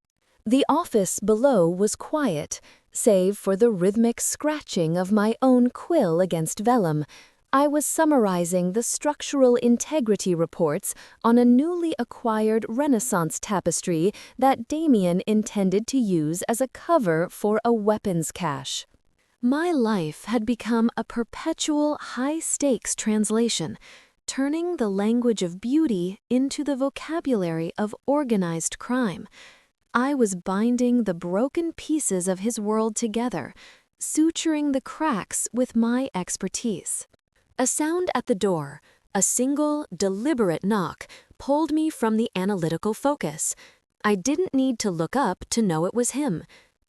The office below was quiet, save for the rhythmic scratching of my own quill against vellum. I was summarizing the structural integrity reports on a newly acquired Renaissance tapestry that Damien intended to use as a cover for a weapons cache. My life had become a perpetual high-stakes translation, turning the language of beauty into the vocabulary of organized crime. I was binding the broken pieces of his world together, suturing the cracks with my expertise. A sound at the door, a single, deliberate knock, pulled me from the analytical focus. I didn't need to look up to know it was him.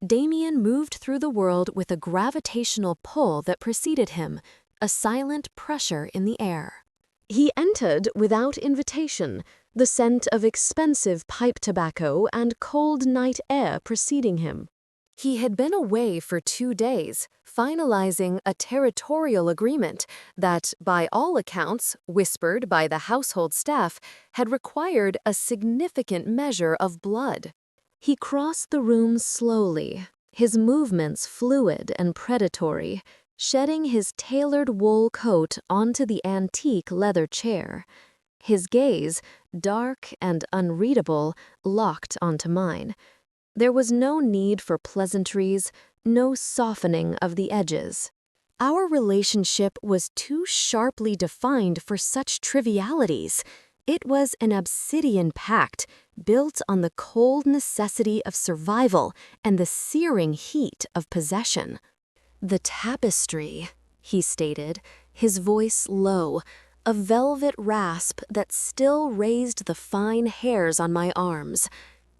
Damien moved through the world with a gravitational pull that preceded him, a silent pressure in the air. He entered without invitation, the scent of expensive pipe tobacco and cold night air preceding him. He had been away for 2 days, finalizing a territorial agreement that, by all accounts, whispered by the household staff, had required a significant measure of blood. He crossed the room slowly, his movements fluid and predatory, shedding his tailored wool coat onto the antique leather chair. His gaze, dark and unreadable, locked onto mine. There was no need for pleasantries, no softening of the edges. Our relationship was too sharply defined for such trivialities. It was an obsidian pact built on the cold necessity of survival and the searing heat of possession. "The tapestry," he stated, his voice low, a velvet rasp that still raised the fine hairs on my arms.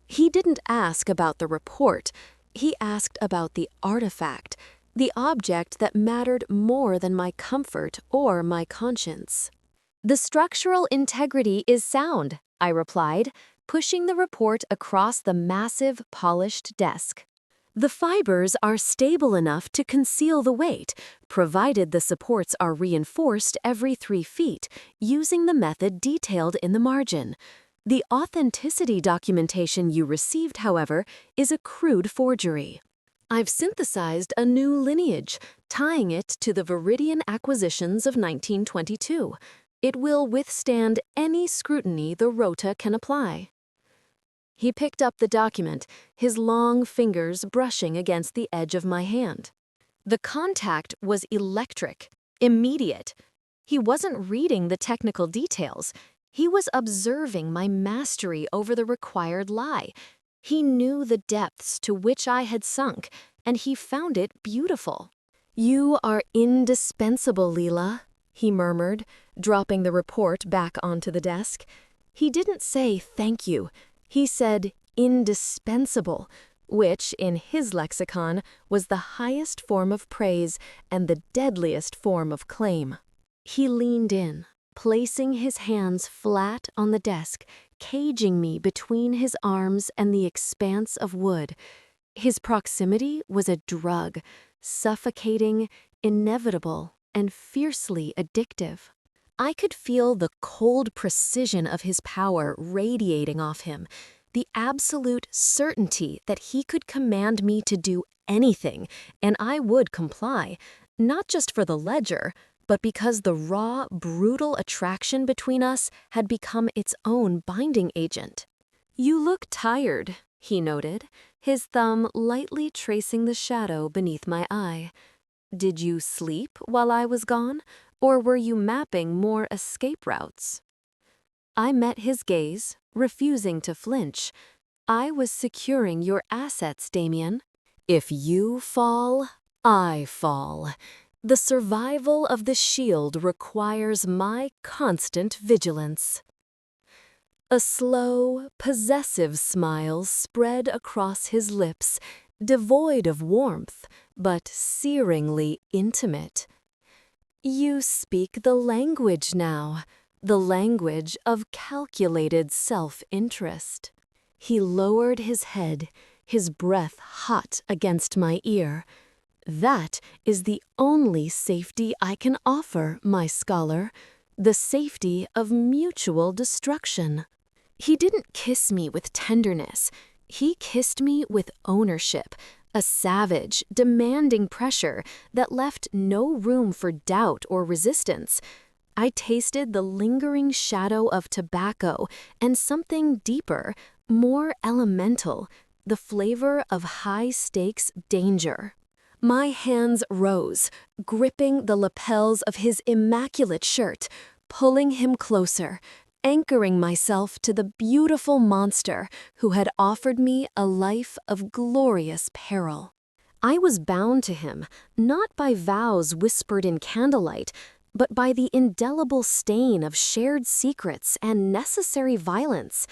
He didn't ask about the report. He asked about the artifact, the object that mattered more than my comfort or my conscience. "The structural integrity is sound," I replied, pushing the report across the massive, polished desk. "The fibers are stable enough to conceal the weight, provided the supports are reinforced every 3 feet, using the method detailed in the margin. The authenticity documentation you received, however, is a crude forgery. I've synthesized a new lineage, tying it to the Viridian acquisitions of 1922. It will withstand any scrutiny the Rota can apply." He picked up the document, his long fingers brushing against the edge of my hand. The contact was electric, immediate. He wasn't reading the technical details. He was observing my mastery over the required lie. He knew the depths to which I had sunk, and he found it beautiful. "You are indispensable, Leela," he murmured, dropping the report back onto the desk. He didn't say thank you. He said indispensable, which, in his lexicon, was the highest form of praise and the deadliest form of claim. He leaned in, placing his hands flat on the desk, caging me between his arms and the expanse of wood. His proximity was a drug, suffocating, inevitable, and fiercely addictive. I could feel the cold precision of his power radiating off him, the absolute certainty that he could command me to do anything, and I would comply, not just for the ledger, but because the raw, brutal attraction between us had become its own binding agent. "You look tired," he noted, his thumb lightly tracing the shadow beneath my eye. "Did you sleep while I was gone, or were you mapping more escape routes?" I met his gaze, refusing to flinch. "I was securing your assets, Damien. If you fall, I fall. The survival of the shield requires my constant vigilance." A slow, possessive smile spread across his lips, devoid of warmth, but searingly intimate. "You speak the language now, the language of calculated self-interest." He lowered his head, his breath hot against my ear. "That is the only safety I can offer, my scholar, the safety of mutual destruction." He didn't kiss me with tenderness. He kissed me with ownership, a savage, demanding pressure that left no room for doubt or resistance. I tasted the lingering shadow of tobacco and something deeper, more elemental, the flavor of high-stakes danger. My hands rose, gripping the lapels of his immaculate shirt, pulling him closer, anchoring myself to the beautiful monster who had offered me a life of glorious peril. I was bound to him, not by vows whispered in candlelight, but by the indelible stain of shared secrets and necessary violence.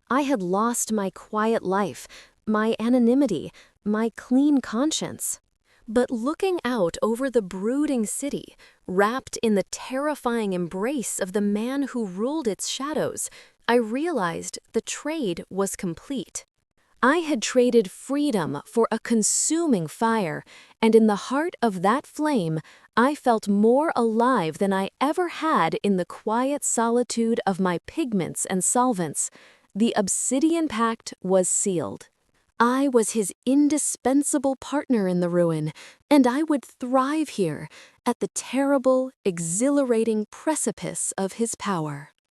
I had lost my quiet life, my anonymity, my clean conscience. But looking out over the brooding city, wrapped in the terrifying embrace of the man who ruled its shadows, I realized the trade was complete. I had traded freedom for a consuming fire, and in the heart of that flame, I felt more alive than I ever had in the quiet solitude of my pigments and solvents. The obsidian pact was sealed. I was his indispensable partner in the ruin, and I would thrive here, at the terrible, exhilarating precipice of his power.